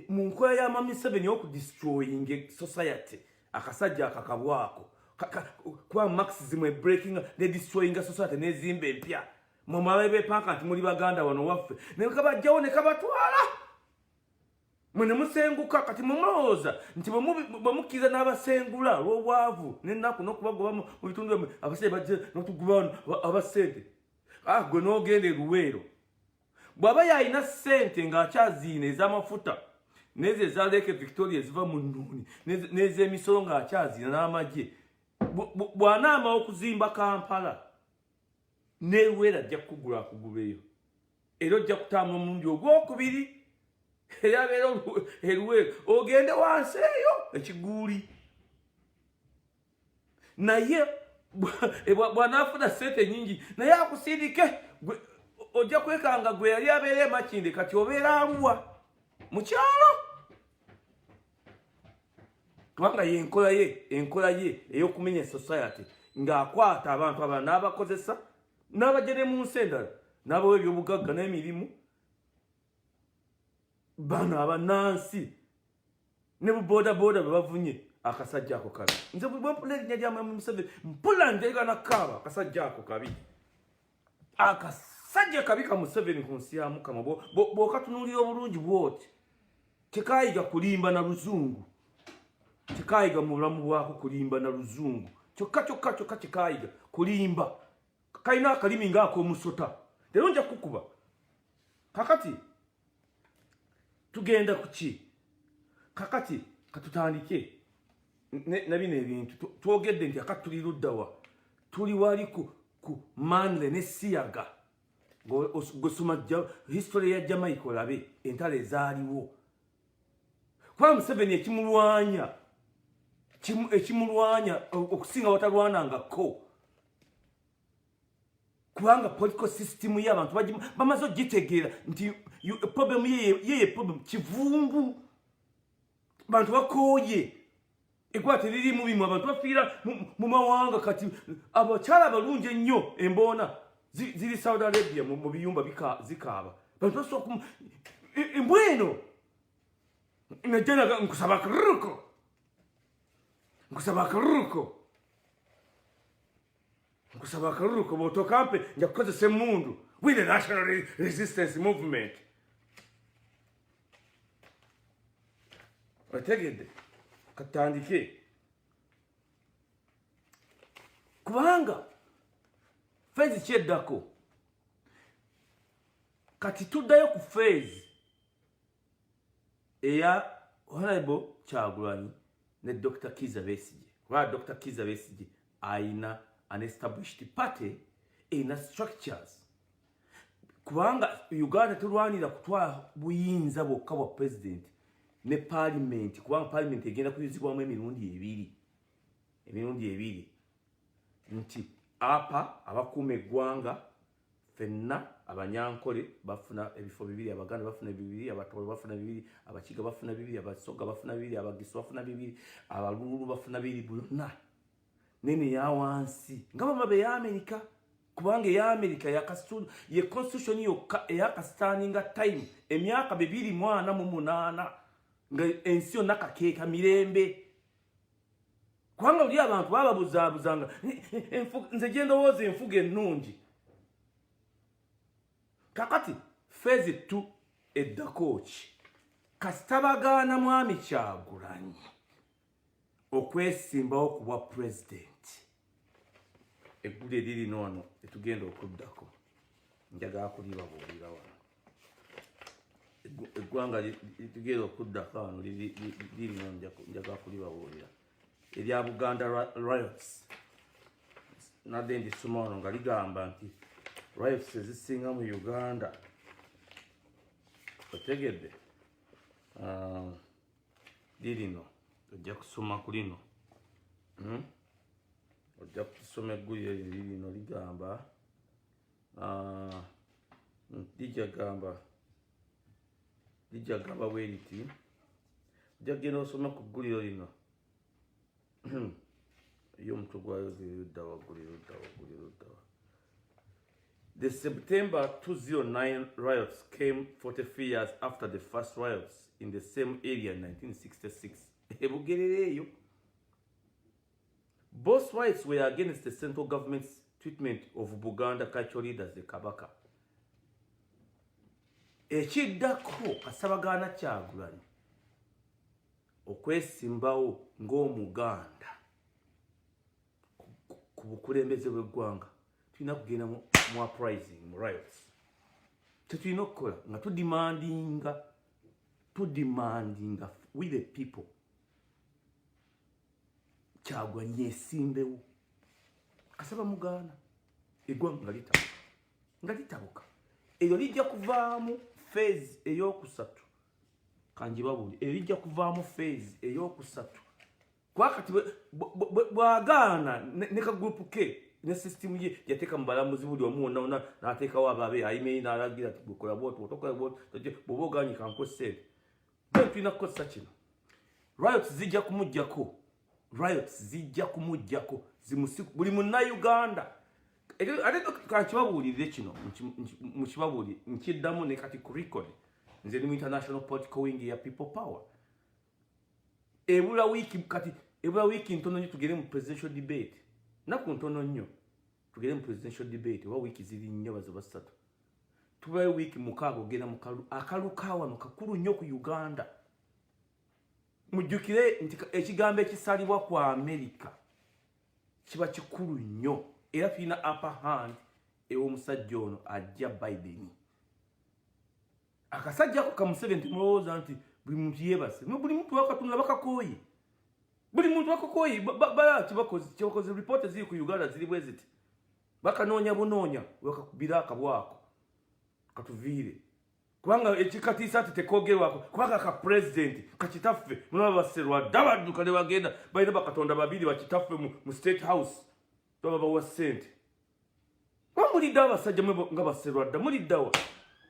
S1: mu nkola y'Amami Museveni okudestroying society akasajja akakabwako kuba Marxism breaking ne destroying society n'ezimba empya mu malabe beepanka nti muli Baganda wano waffe ne kabajjawo ne kabatwala. Mwene musenguka kati mumulowooza nti bwe mukkiriza n'abasengula olw'obwavu n'ennaku n'okubagoba mu bitundu abasajja bajja n'otuguba abasente. Gwe n'ogenda Luweero bw'aba yalina ssente ng'akyaziina ez'amafuta n'ezo eza Lake Victoria eziva mu nnuuni n'ez'emisolo ng'akyaziina n'amagye bw'anaama okuzimba Kampala ne Luweero ajja kukugula akugubeyo era ojja kutambula omulundi ogwokubiri era abeera Luweero ogende wansi eyo ekiguuli naye bw'anaafuna ssente nyingi naye akusindike ojja kwekanga gwe yali abeera e Makinde kati obeera Arua mu kyalo kubanga enkola ye ey'okumenya society ng'akwata abantu abalala n'abakozesa n'abagere mu nsi endala n'abawa ebyobugagga n'emirimu bano abanansi ne buboodabooda bwe bavunye akasajja ako kabi. Nze bwe mpula erinnya lya Mwami Museveni mpula njagala nakaaba akasajja ako kabi. Akasajja kabi ka Museveni ku nsi ya Mukama bw'okatunuulira obulungi bw'oti tekaayiga kulimba na luzungu. Tekaayiga mu bulamu bwako kulimba na luzungu. Kyokka tekaayiga kulimba. Kalina akalimi ng'ak'omusota. Leero nja kukuba. Kakati tugenda ku ki? Kakati katutandike na bino ebintu twogedde nti akati tuli luddawa tuli wali ku Manle ne Siyaga gosoma history ya Jamaica olabe entalo ezaaliwo kuba Museveni ekimulwanya okusinga watalwanangako kubanga political system y'abantu bamaze ogitegeera nti problem ye problem kivungu bantu bakooye ekwate liri mu bimu abantu bafiira mu mawanga kati abakyala balungi ennyo emboona ziri Saudi Arabia mu biyumba zikaaba bantu basooka embweno najjanaga nkusaba akaruruko bw'otokampe nja kukozesa emmundu with the National Resistance Movement. Otegedde katandike kubanga phase kyeddako kati tuddayo ku phase eya Honorable Kyagulanyi ne Dr. Kizza Besigye. Kuba Dr. Kizza Besigye aina an established party ina structures kubanga Uganda tulwanira kutwala buyinza bwokka bwa president ne parliament kubanga parliament egenda kuyizibwamu emirundi ebiri nti apa abakuuma eggwanga fenna abanyankole bafuna ebifo bibiri Abaganda bafuna bibiri Abatoro bafuna bibiri Abakiga bafuna bibiri Abasoga bafuna bibiri Abagisu bafuna bibiri Abalulu bafuna bibiri bonna nene ya wansi nga bamabe ya America kubanga ya America ye constitution yokka eyakastandinga time emyaka 248 nga ensi yonna kakeeka mirembe kubanga oli abantu bababuzaabuzanga nze gye ndowooza enfuga ennungi kakati phase 2 eddako ki kasita bagaana Mwami Kyagulanyi okwesimbawo ku bwa president eggulu eriri noono etugenda okuddako njagala kulibabuulira wano eggwanga litugenda okuddako wano liri noono njagala kulibabuulira erya Buganda riots nadde ndisoma wano nga ligamba nti riots ezisinga mu Uganda otegedde lirino ojja kusoma ku lino ojja kusoma eggulu lirino ligamba lijagamba bwe liti ojja kugenda osoma ku gguliro lino yo omutwe gwayo guliruddawa. The September 2009 riots came 43 years after the first riots in the same area in 1966. Ebugerereyo. Both riots were against the central government's treatment of Buganda cultural leaders, the Kabaka. Ekiddako Kasabagana Kyagulanyi okwesimbawo ng'Omuganda ku bukulembeze bw'eggwanga tulina kugenda mu uprising mu riots tetulina okukola nga tudimandinga we the people Kyagulanyi yeesimbewo Kasaba Muganda eggwanga nga litabuka eryo lijja kuvaamu phase ey'okusatu kanjibabuuli eryo lijja kuvaamu phase ey'okusatu kwakati bwagaana ne kagrupu ke ne system ye yateeka mu balamuzi buli omu wonna n'ateekawo ababe ayimeyi n'alagira ati bukola bwoti otokola bwoti bw'oba oganyika nkwesente tulina kukozesa kino riots zijja kumuggyako buli munnayuganda ate kankibabuulirire kino mukibabuulire nkiddamu ne kati ku record nze ni mu international political wing ya people power ebula wiiki ntono nnyo tugere mu presidential debate naku ntono nnyo tugere mu presidential debate oba wiiki ziri nnyo bazo basatu tubayo wiiki mukaaga ogenda mu akaluka wano kakulu nnyo ku Uganda mujjukire nti ekigambo ekisalibwa ku America kiba kikulu nnyo era tulina upper hand ew'omusajja ono ajja Biden akasajja ako kamusebe nti mulowooza nti buli muntu yeebase buli muntu wakatunula bakakooye buli muntu wakakoyi kibakoze report ziri ku Uganda ziri bwe ziti bakanoonya bunoonya wakakubira akabwako katuviire kubanga ekikatiisa ati tekoogerwako kubanga ka president kakitaffe mulaba baserwadda badduka ne bagenda balina bakatonda babiri bakitaffe mu state house baba bawa ssente muliddawo abasajja nga baserwadda muliddawa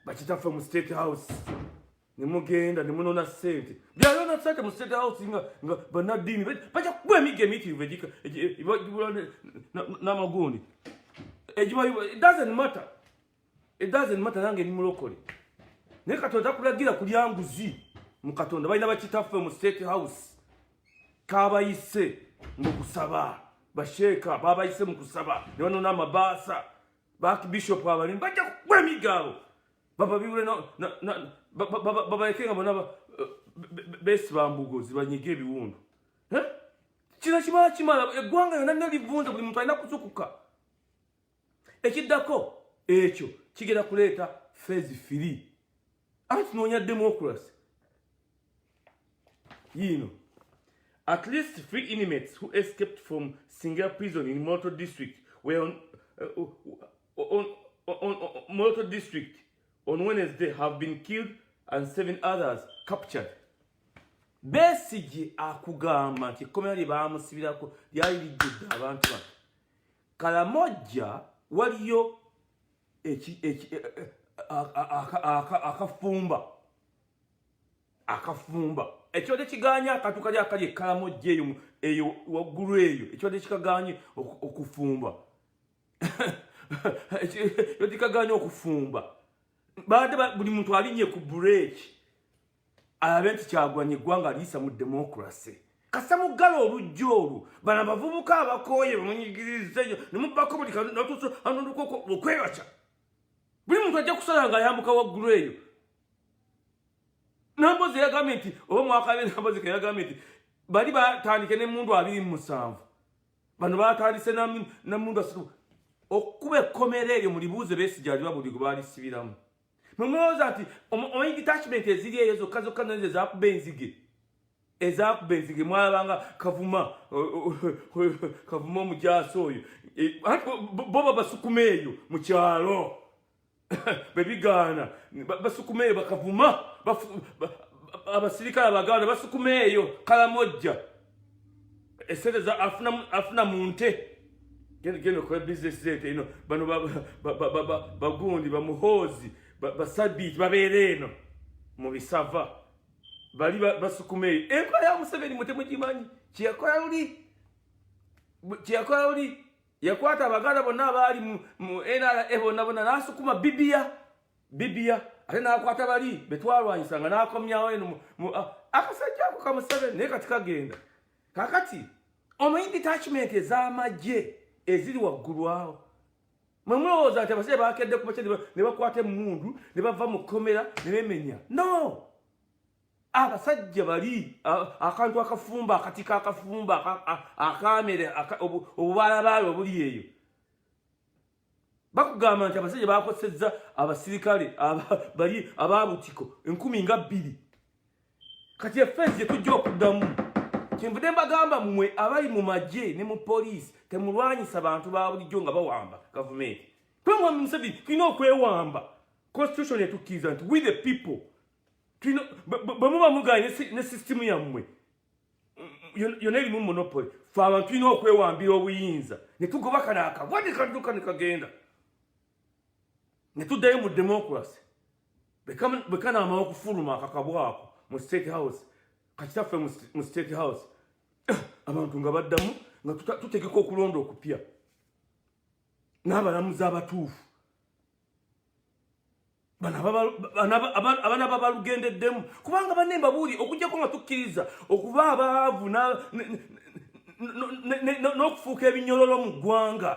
S1: bakitaffe mu state house ne mugenda ne munona ssente byayona ssente mu state house nga bannaddiini bajja kukuba emigga emiyitirivu n'amagundi it doesn't matter nange ni mulokole naye katonda takulagira kulya nguzi mu katonda balina bakitaffe mu state house kabayise mu kusaba basheeka babayise mu kusaba ne banona amabaasa bakibishop abalimi bajja kukuba emigga abo bababiwule babayekenga bonna besi bambugozi banyiga ebiwundu kino kimala eggwanga yonna nelivunze buli muntu alina kuzukuka ekiddako ekyo kigenda kuleeta phase 3 ati tunoonya democracy yino at least 3 inmates who escaped from Singa prison in Moto district were Moto district on Wednesday have been killed and 7 others captured. Besigye akugamba nti ekkomera lye baamusibirako lyali lijjudde abantu bano. Kalamojja waliyo akafumba ekyote kiganya akatu kali akali Kalamojja eyo waggulu eyo ekyote kikaganye okufumba ekyote kikaganye okufumba baade buli muntu alinye ku break alabe nti Kyagulanyi eggwanga liisa mu democracy kasa mugalo olujja olwo bana abavubuka abakooye bamunyigiriza nnyo ne mubako buli natuso anonduko okwebaca buli muntu ajja kusala nga ayambuka waggulu eyo nambozi yagambye nti oba mwaka nambozi yagambye nti bali batandike n'emmundu 27 bano batandise n'emmundu 3 okuba ekkomera eryo mulibuuze Besigye aliwa buli gwe baalisibiramu mumulowooza nti omanyi detachment eziri eyo zokka zokka nazo ezakuba enzige mwalabanga kavuma omujaasi oyo bo babasukuma eyo mu kyalo bebigaana basukuma eyo bakavuma abasirikale abaganda basukuma eyo kalamojja esente afuna mu nte genda okola bizinesi zente ino bano bagundi bamuhoozi basabiti babeera eno mu bisava bali basukuma eyo enkola ya Museveni mutemugimanyi kyeyakola luli yakwata abaganda bonna abaali mu NRA bonna n'asukuma bibiya ate n'akwata bali betwalwanyisanga n'akomyawo eno akasajja ako ka Museveni naye kati kagenda kakati omanyi detachment ez'amagye eziri waggulu awo mwe mulowooza nti abasajja bakedde ku makya ne bakwata emmundu ne bava mu kkomera ne bemenya no abasajja bali akantu akafumba akatika akafumba akamere obubalabaala obuli eyo bakugamba nti abasajja bakosezza abasirikale bali ababutiko 12,000 kati effensi gye tujja okuddamu kyenvudde mbagamba mmwe abali mu magye ne mu poliisi temulwanyisa bantu ba bulijjo nga bawamba gavumenti twemwami Museveni tulina okwewamba constitution etukkiriza nti we the people bwe muba muganye ne sisitimu yammwe yonna erimu monopoly fe abantu tulina okwewambira obuyinza ne tugoba kano akabwadde kadduka ne kagenda ne tuddayo mu democracy bwe kanaamawo okufuluma akakabwako mu state house kakitaffe mu state house abantu nga baddamu nga tutegeka okulonda okupya n'abalamuzi abatuufu abaana babalugendeddemu kubanga banne mbabuuli okujjako nga tukkiriza okuba abaavu n'okufuuka ebinyololo mu ggwanga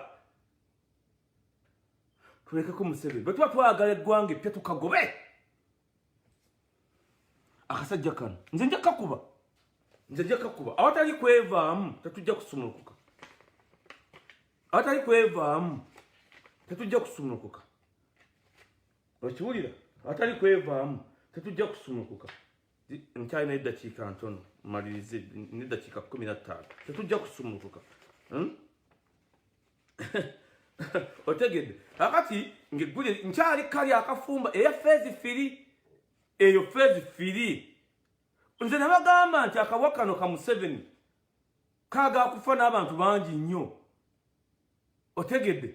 S1: tulekeko Museveni bwe tuba twagala eggwanga epya tukagobe akasajja kano nze nja kakuba awatali kwevaamu tetujja kusumulukuka okiwulira awatali kwevaamu tetujja kusumulukuka nkyalina eddakiika ntono malirize n'eddakiika 15 tetujja kusumulukuka otegedde akati ngeggule nkyali kali akafumba eya feezi firi eyo feezi firi nze nabagamba nti akabwa kano ka Museveni kaga kufa n'abantu bangi nnyo otegedde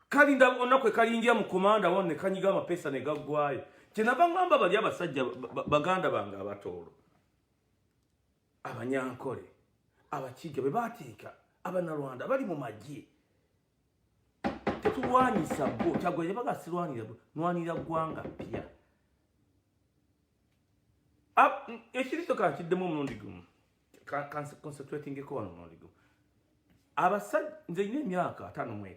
S1: kalinda onakwe kalingia mu komanda wonne kanyiga amapesa ne gaggwayo kyenava ngamba bali abasajja baganda bange abatoolo abanyankole abakiga bwe bateeka abanalwanda bali mu magye tetulwanyisa bo kyagweye bagasirwanira ggwanga pya ekiriso kankiddemu omulundi gumu concentratingeko wano omulundi gumu abasajja nze nyina emyaka 55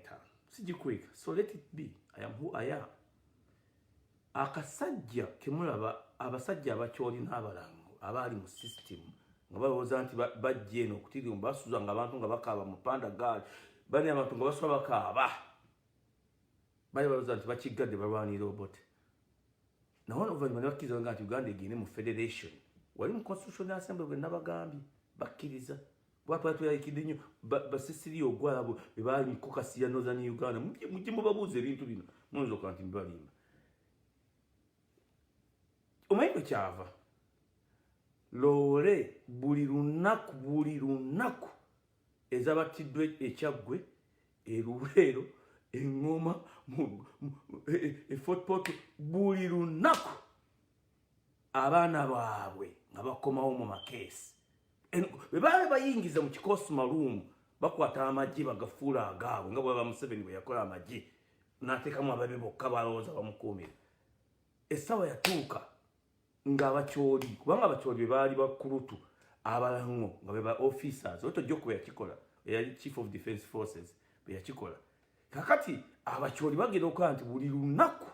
S1: sigikweka so let it be I am who I am akasajja kemulaba abasajja abakyoli n'abalango abaali mu system nga balowooza nti bajja eno okutirimba basuza nga abantu nga bakaaba mu panda gaali bali abantu nga basula bakaaba bali balowooza nti bakiggadde balwanira obote naye oluvannyuma ne bakkiriza nti Uganda egende mu federation wali mu constitutional assembly bwe nabagambye bakkiriza bwatwatuyayikidde nnyo basisiri ogwalabo be baali kokasi ya Northern Uganda mujje mubabuuza ebintu bino muyinza nti mbibalimba omanyi bwe kyava loole buli lunaku ezabattiddwa ekyaggwe erubeero eŋŋoma efotpoto buli lunaku abaana baabwe nga bakomawo mu makeesi bwe babe bayingiza mu kikosi maluumu bakwata amagye bagafuula agaabwe nga bwaba Museveni bwe yakola amagye n'ateekamu ababe bokka balowooza bamukuumira essaawa yatuuka ng'abakyoli kubanga abakyoli be baali bakulutu abalango nga be ba officers otojja okuba yakikola eyali chief of defence forces be yakikola kakati abakyoli bagenda okukola nti buli lunaku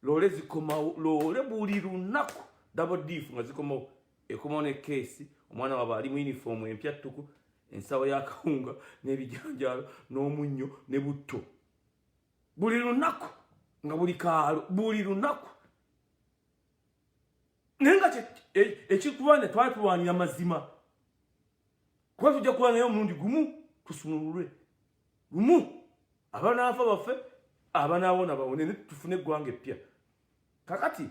S1: loole zikomawo loole buli lunaku double diff nga zikomawo ekomawo ne keesi omwana waabwe ali mu uniform empya ttuku ensawo y'akawunga n'ebijanjaalo n'omunnyo ne butto buli lunaku nga buli kaalo buli lunaku nenga ekitulwana twatulwanira mazima kuba tujja kulwanayo omulundi gumu tusumululwe gumu abanaafa baffe abanaawona bawone ne tufune eggwanga eppya kakati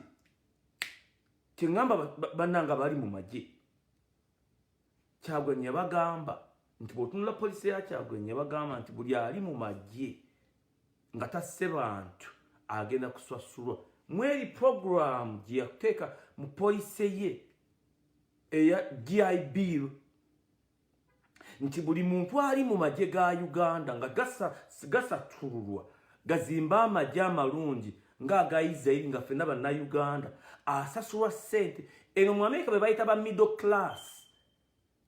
S1: kyeŋŋamba bannanga bali mu magye Kyagulanyi yabagamba nti bw'otunula poliisi ya Kyagulanyi yabagamba nti buli ali mu magye nga tasse bantu agenda kusasulwa mweri program gye yateeka mu poliisi ye eya GIB nti buli muntu ali mu magye ga Uganda nga gasatululwa gazimba amagye amalungi ng'aga Israeli nga ffenna bannayuganda asasulwa ssente eno mu Amerika be bayita ba middle class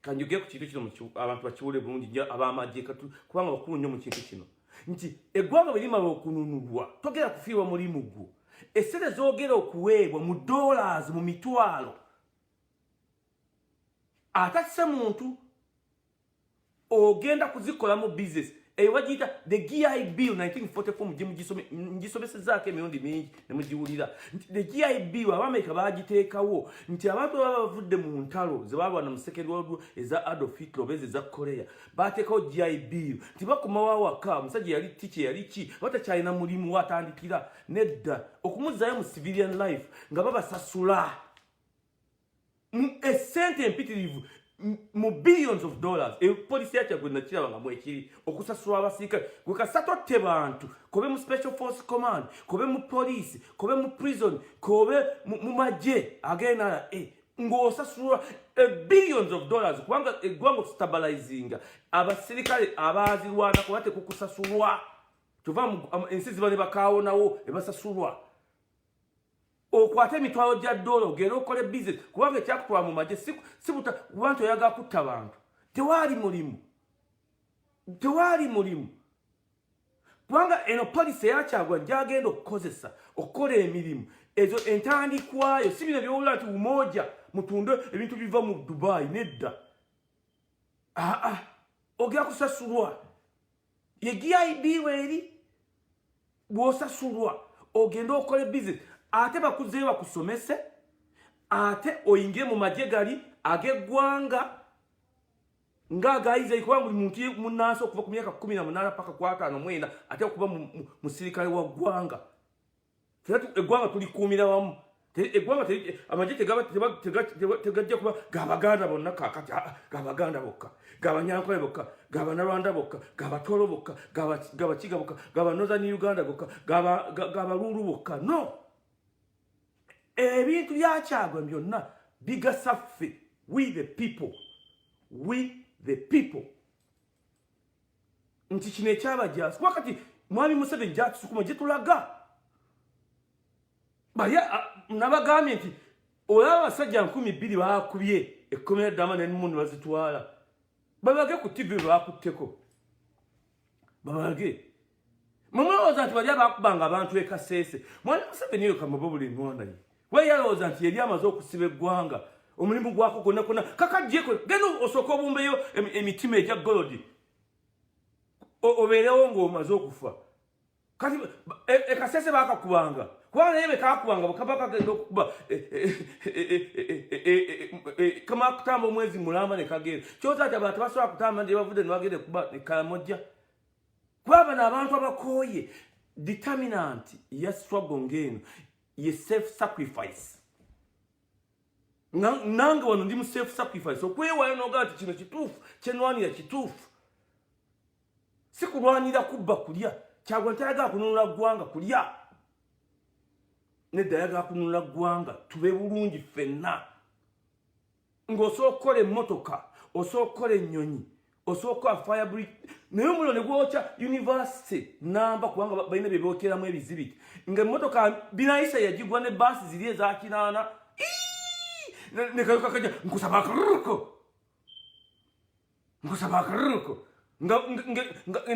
S1: kanjogera ku kintu kino abantu bakiwule bulungi ab'amagye kubanga bakulu nnyo mu kintu kino nti eggwanga bwe limala okununulwa togera kufiirwa mulimu gwo essente zoogera okuweebwa mu dollars mu mitwalo atasse muntu ogenda kuzikola mu business eyo bagiyita the GI Bill 1944 mugisomesezzaako emirundi mingi ne mugiwulira nti the GI Bill Abamerika baagiteekawo nti abantu baba bavudde mu ntalo ze balwana mu second world war eza Adolf Hitler oba eza Korea baateekawo GI Bill nti bakomawo awaka omusajja yali tiki yali ki batakyalina mulimu watandikira nedda okumuzzayo mu civilian life nga babasasula essente empitirivu mu billions of dollars poliisi ya Kyagulanyi nakiraba nga mwekiri okusasula abasirikale gwe kasatotte bantu kobe mu special force command kobe mu poliisi kobe mu prison kobe mu magye agenda ng'osasulwa billions of dollars kubanga eggwanga okustabilizinga abasirikale abaazirwana kuba tekukusasulwa tuva ensi ziba ne bakaawonawo ebasasulwa okwate emitwalo gya dola ogenda okole business kubanga ekyakutwala mu magye sibuta kubantu oyagala kutta bantu tewali mulimu kubanga eno poliisi eya Kyagulanyi gyagenda okukozesa okukola emirimu ezo entandikwayo si bino byowulira nti umoja mutunde ebintu biva mu Dubai nedda ogera kusasulwa ye GIB weeri bw'osasulwa ogenda okole business ate bakuzeeyo bakusomese ate oyingie mu magye gali ag'eggwanga ng'agayiza kubanga buli muntu munnansi okuva ku myaka 18 paka ku 59 ate okuba musirikale wa ggwanga eggwanga tulikuumira wamu eggwanga amagye tegajja kuba gabaganda bonna kakati gabaganda bokka gabanyankole bokka gabanalwanda bokka gabatolo bokka gabakiga bokka gabanozani Uganda bokka gabalulu bokka no ebintu bya Kyagulanyi byonna bigasa ffe we the people nti kino ekyabajasi wakati mwami Museveni gyatusukuma gye tulaga nabagambye nti olaba abasajja 200 baakubye ekkomera ddama n'emmundu bazitwala babage ku TV baakutteko babage mumulowooza nti bali abaakubanga abantu ekaseese mwami Museveni yo kamuba buli mwanda ye we yalowooza nti yali amaze okusiba eggwanga omulimu gwako gonna konna kakajjeko genda osooka obumbeyo emitima egya golodi obeerewo ng'omaze okufa kati ekaseese baakakubanga kubanga naye bekakubanga bwekaba kagenda okukuba kamala kutamba omwezi mulamba ne kagenda kyoza ati abantu basobola kutamba nti bavudde ne bagenda kuba ne kalamojja kuba bano abantu abakooye determinant ya struggle ng'eno ye self-sacrifice nange wano ndi mu self-sacrifice okwewayo n'ogaa nti kino kituufu kyenwanira kituufu si kulwanira kubba kulya Kyagulanyi tayagala kununula ggwanga kulya nedda yagala kununula ggwanga tube bulungi ffenna ng'osobola okukola emmotoka osobola okukola ennyonyi osobola okukola firebrick naye omuliro ne gwokya university namba kubanga balina bye bookyeramu ebizibiti ng'emmotoka binayisa yagigwa ne baasi ziri eza kinaana nekayoka kajja nkusaba akaruruko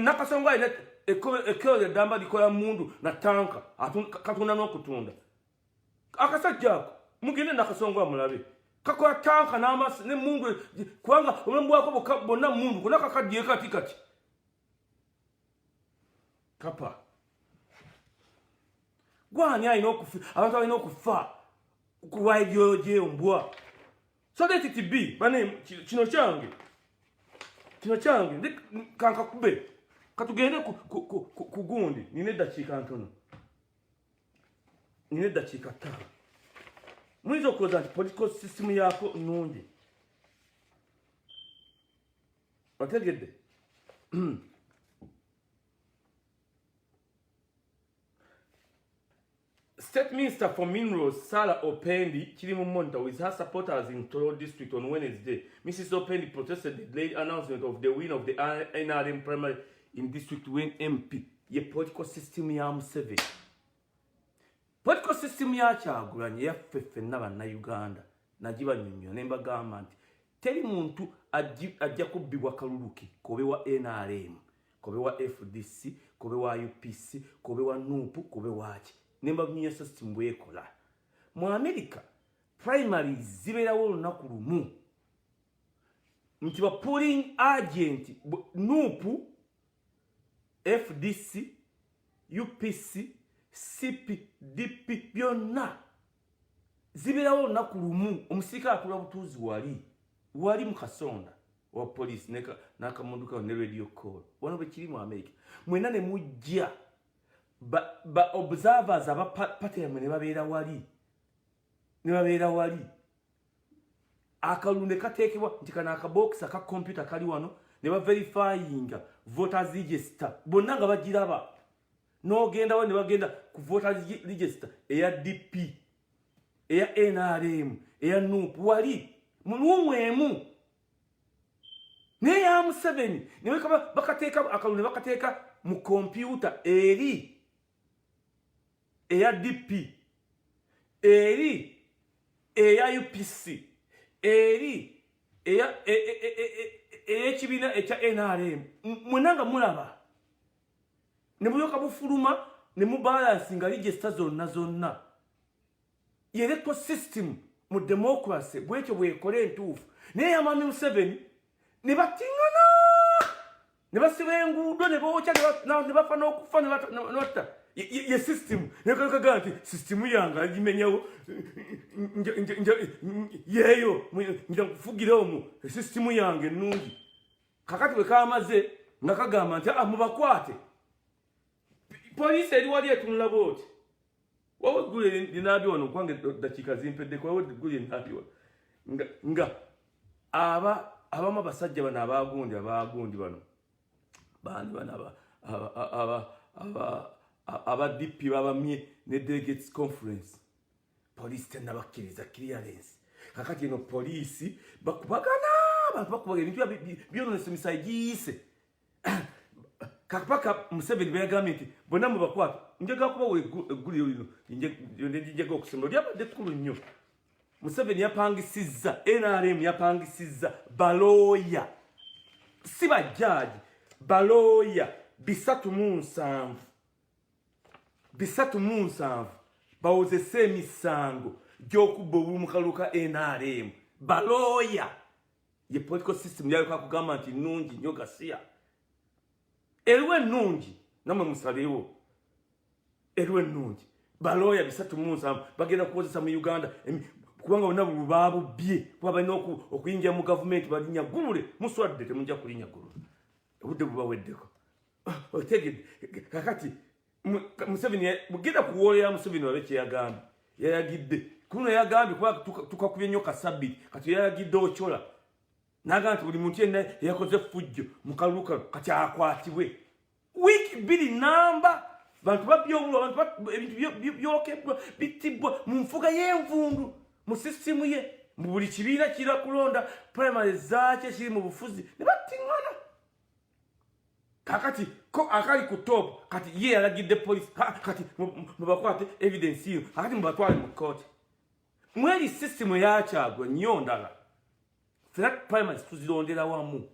S1: nakasonga alina ekkero ly'eddamba likola mundu na tanka katunda n'okutunda akasajja ako mugende nakasonga mulabe kakola tanka n'amasi ne mundu kubanga obulamu bwako bonna mundu kona kakaddiye kati kapa gwani alina okufa abantu balina okufa kulwa ebyo mbwa so let it be bane kino kyange kankakube katugende ku gundi nine eddakiika ntono nine eddakiika 5 muyinza okuloza nti political system yaako nnungi otegedde State Minister for Minerals Sarah Opendi Kirimu Monta with her supporters in Toro District on Wednesday. Mrs. Opendi protested the delayed announcement of the win of the NRM primary in District Win MP. Ye political system ya Museveni. Political system ya Kyagulanyi yaffeffe n'abanna Uganda. Nagiba nyonyo nemba government. Teri muntu ajja kubbibwa kaluluki kobe wa NRM, kobe wa FDC, kobe wa UPC, kobe wa NUP, kobe wachi. Nemba mnye system bwekola. Mu America primary ziberawo olunaku lumu. Nti ba polling agent NUP, FDC, UPC, CP, DP byonna ziberawo olunaku lumu. Omusika akula butuzi wali mu Kasonda wa police nakamunduka ne radio call. Wano bekiri mu America. Mwena ne mujja ba observers aba party ya ne babeera wali akalunde katekebwa nti kana akabox aka computer kali wano ne ba verifying voters register bonna nga bagiraba n'ogenda wa ne bagenda ku voters register eya DP eya NRM eya NUP wali mulumwemu ne ya Museveni ne bakateeka akalunde bakateeka mu computer eri eya DP eri eya UPC eri eya ekibina ekya NRM mwenanga mulaba ne buyoka bufuluma ne mu balance nga register zonna ye electoral system mu democracy bwekyo bwekole entuufu naye yamami Museveni ne batingana ne basiba enguudo ne bookya ne bafa n'okufa ne batta ye system ne kakaga nti system yange agimenyawo yeyo nja kufugira omu system yange nnungi kakati bwe kamaze nga kagamba nti mubakwate police eri wali etunula booti wawe gule ndinabi wano kwange dakika zimpedde kwa wawe gule ndinabi wano nga abama basajja bana abagundi bano bandi bana aba DP babamye ne delegates conference police tena bakkiriza clearance kakati no police bakubagana abantu bakubaga ebintu byononese misayise kakapaka Museveni beyagamiti bona mu bakwata njega kuba we guli yino njega okusema lyabadde tukulu nnyo Museveni yapangisiza NRM yapangisiza baloya si bajaji baloya bisatu mu nsanvu bawozese emisango gy'okubba obulumukaluka NRM baloya ye political system yaliko akugamba nti nnungi nnyo gasiya eriwe nnungi namwe musalewo eriwe nnungi baloya bisatu mu nsanvu bagenda kukozesa mu Uganda kubanga bonna bubabubbye kuba balina okuyingira mu gavumenti balinya gulule muswadde temunja kulinya gulule obudde bubaweddeko otegedde kakati Museveni bugenda kuwoolera Museveni wabe kyeyagambye yayagidde kuno yagambye kuba tukakubye nnyo kasabbi kati yayagidde Ochola n'agamba nti buli muntu yenna yakoze fujjo mu kaluluka kati akwatibwe wiiki 2 namba bantu babyobulwa abantu ebintu byokebwa bitibwa mu nfuga y'envundu mu system ye mu buli kibiina kira kulonda primary zaakye kiri mu bufuzi ne battingana kakati ko akali ku top kati ye yalagidde police kati mubakwate evidence yo akati mubatwale mu court mweri system ya Kyagwa nnyo ndala flat primaries tuzirondera wamu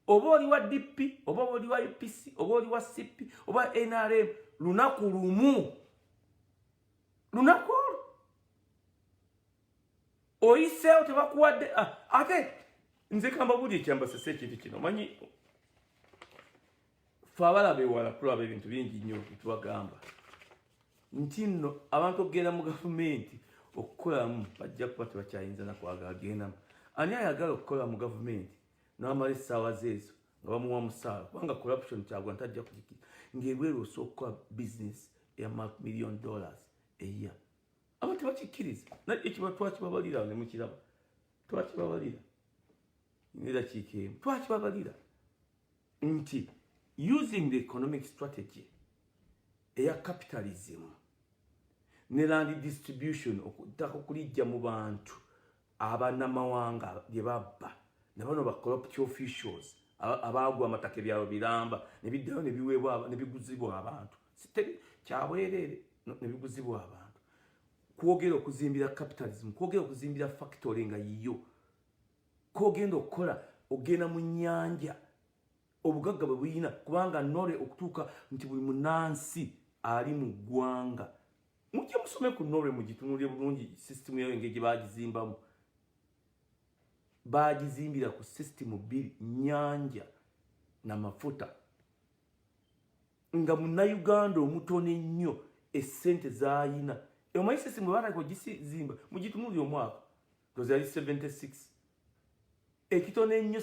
S1: oba oli wa DP oba oli wa UPC oba oli wa CP oba NRM lunaku lumu lunaku oyiseewo tebakuwadde ate nze kamba buli ekyamba sese ekintu kino manyi fe abalabe wala tulaba ebintu bingi nnyo bitubagamba nti nno abantu okugenda mu gavumenti okukolamu bajja kuba tebakyayinza nakwaga agendamu. Ani ayagala okukola mu gavumenti n'amala essaawa zeezo nga bamuwa omusaala kubanga corruption Kyagulanyi tajja kujikira ng'ebweru osobola okukola bizinesi eya $1,000,000 a year. Abantu tebakikkiriza ekiba twakibabalira ne mukiraba twakibabalira era kiikeemu twakibabalira nti using the economic strategy eya capitalism ne land distribution okutaka okulijja mu bantu abanamawanga bye babba ne bano ba corrupt officials abaagwa amataka ebyalo biramba ne biddayo ne biweebwa ne biguzibwa abantu kyabwerere ne biguzibwa abantu kwogera okuzimbira capitalism kwogera okuzimbira factory nga yiyo kwogenda okukola ogenda mu nnyanja obugagga bwe buyina kubanga nole okutuuka nti buli munansi ali mu ggwanga mujje musome ku Norway mugitunulire bulungi system yayo engeri gye bagizimbamu bagizimbira ku system bbiri nnyanja n'amafuta nga munnayuganda omutono ennyo essente z'ayina omanyi system bwe batandika ogizimba mugitunulire omwaka ndozi yali 76 ekitono ennyo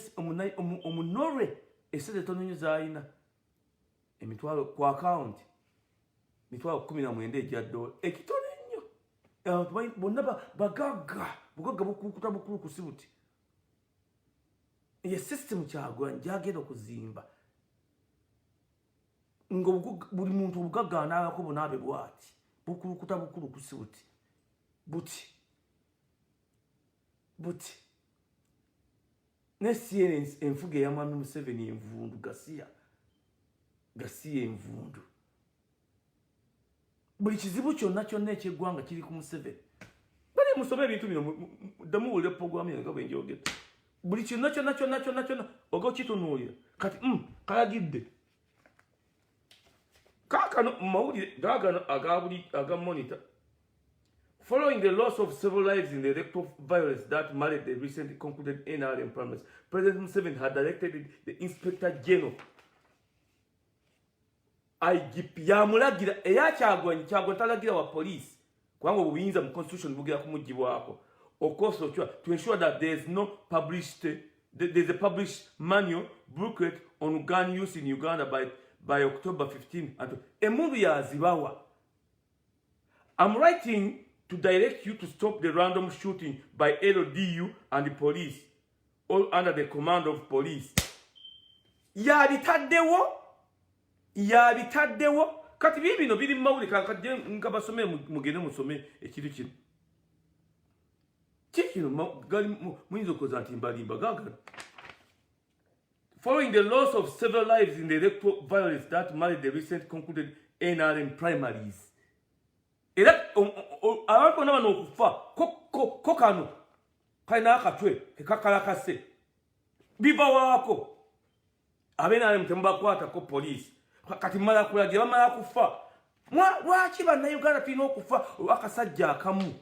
S1: omunorwe essente tono nnyo z'ayina emitwalo ku akawunti mitwalo 19 egya dola ekitono ennyo abantu bonna bagagga bugagga bukulukuta bukulukusi buti ye system Kyagulanyi gyagenda okuzimba nga buli muntu obugagga anaabako bunaabe bwati bukulukuta bukulukusi buti nesiye enfuga ya Mwami Museveni envundu gasiya envundu buli kizibu kyonna eky'eggwanga kiri ku Museveni bali musome ebintu bino damuwulira programu yange bwe njogera buli kyonna oga okitunuulira kati kalagidde kaakano mawulire gaagano aga monitor. Following the loss of several lives in the electoral violence that marred the recently concluded NRM primaries, President Museveni had directed the Inspector General IGP yamulagira eya Kyagulanyi talagira wa police kubanga obuyinza mu constitution bugira kumugibwako okoso to ensure that there is a published manual booklet on gun use in Uganda by October 15. Emundu yazibawa. I'm writing to direct you to stop the random shooting by LDU and the police, all under the command of police. Yabitaddewo kati bibino biri mawulika kadde nkabasome mugende musome ekintu kino kikino gali muyinza okukoza nti mbalimba gaagano. Following the loss of several lives in the electoral violence that marred the recent concluded NRM primaries. Era abantu bano okufa ko kano kalina akatwe ekakalakase biva waako abenale mutembakwata ko police kati mala kulagira bamala kufa lwaki bannayuganda tulina okufa olwakasajja akamu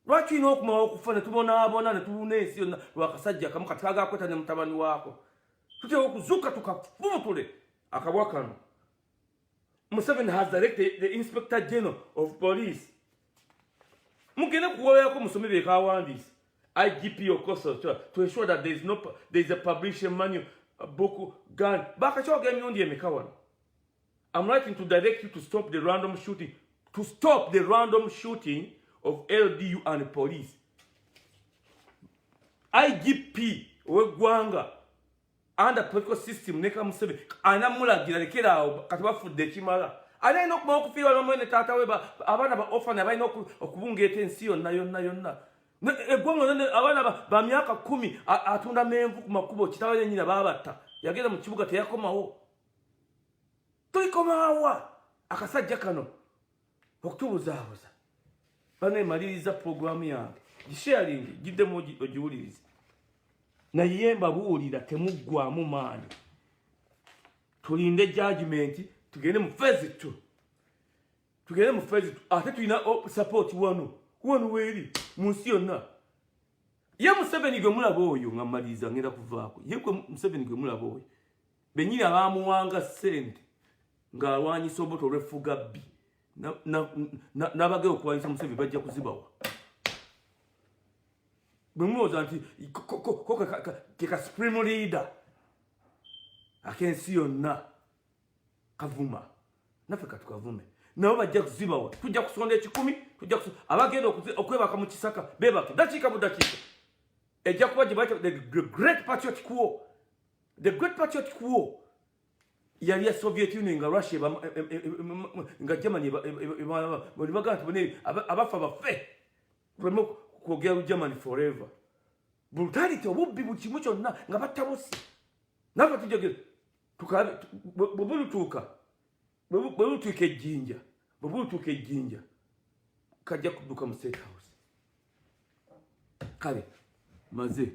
S1: lwaki tulina okumala okufa ne tubonaabona ne tubuna ensi yonna lwakasajja akamu kati kagakweta ne mutabani waako tutera okuzuuka tukafumutule akabwa kano. Museveni has directed the Inspector General of Police. Mugene kuwoyako musome bekawandiisa IGP Okoso to ensure that there is a published manual book gun. Bakachooga emirundi emeka wano. I'm writing to direct you to stop the random shooting. To stop the random shooting of LDU and police. IGP wegwanga under political system neka Museveni anamulagira lekera awo kati bafudde ekimala alina okuba okufiirwa n'omwene taata we abaana ba orphan abalina okubungeeta ensi yonna eggwanga abaana ba myaka 10 atunda menvu ku makubo kitawe ne nnyina baabatta yagenda mu kibuga teyakomawo tulikomawa akasajja kano okutubuzaabuza bano emaliriza programu yange gisharing giddemu ogiwulirize naye mbabuulira temuggwamu maani tulinde judgment tugende mu phase 2 ate tulina support wano weeri mu nsi yonna ye Museveni gwe mulaba oyo nga mmaliriza ngenda kuvaako ye Museveni gwe mulaba oyo bennyini abaamuwanga ssente ng'alwanyisa obuto olw'effuga bbi n'abagera okuwanyisa Museveni bajja kuzibawa. Bwe mulowooza nti ke supreme leader ak'ensi yonna Kavuma, naffe katukavume, nabo bajja kuzibawa. Tujja kusonda 10, abagenda okwebaka mu Kisaka beebake dakiika mu dakiika. Ejja kuba gye bayita the great patriotic war. The great patriotic war yali ya Soviet Union nga Russia nga Germany bagamba nti abafa baffe tuleme kwogera Germany forever. Brutality, obubbi buli kimu kyonna nga battabusi. Naffe tujjagera bwe bulutuuka ejjinja kajja kudduka mu State House. Kale maze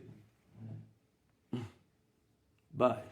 S1: bye.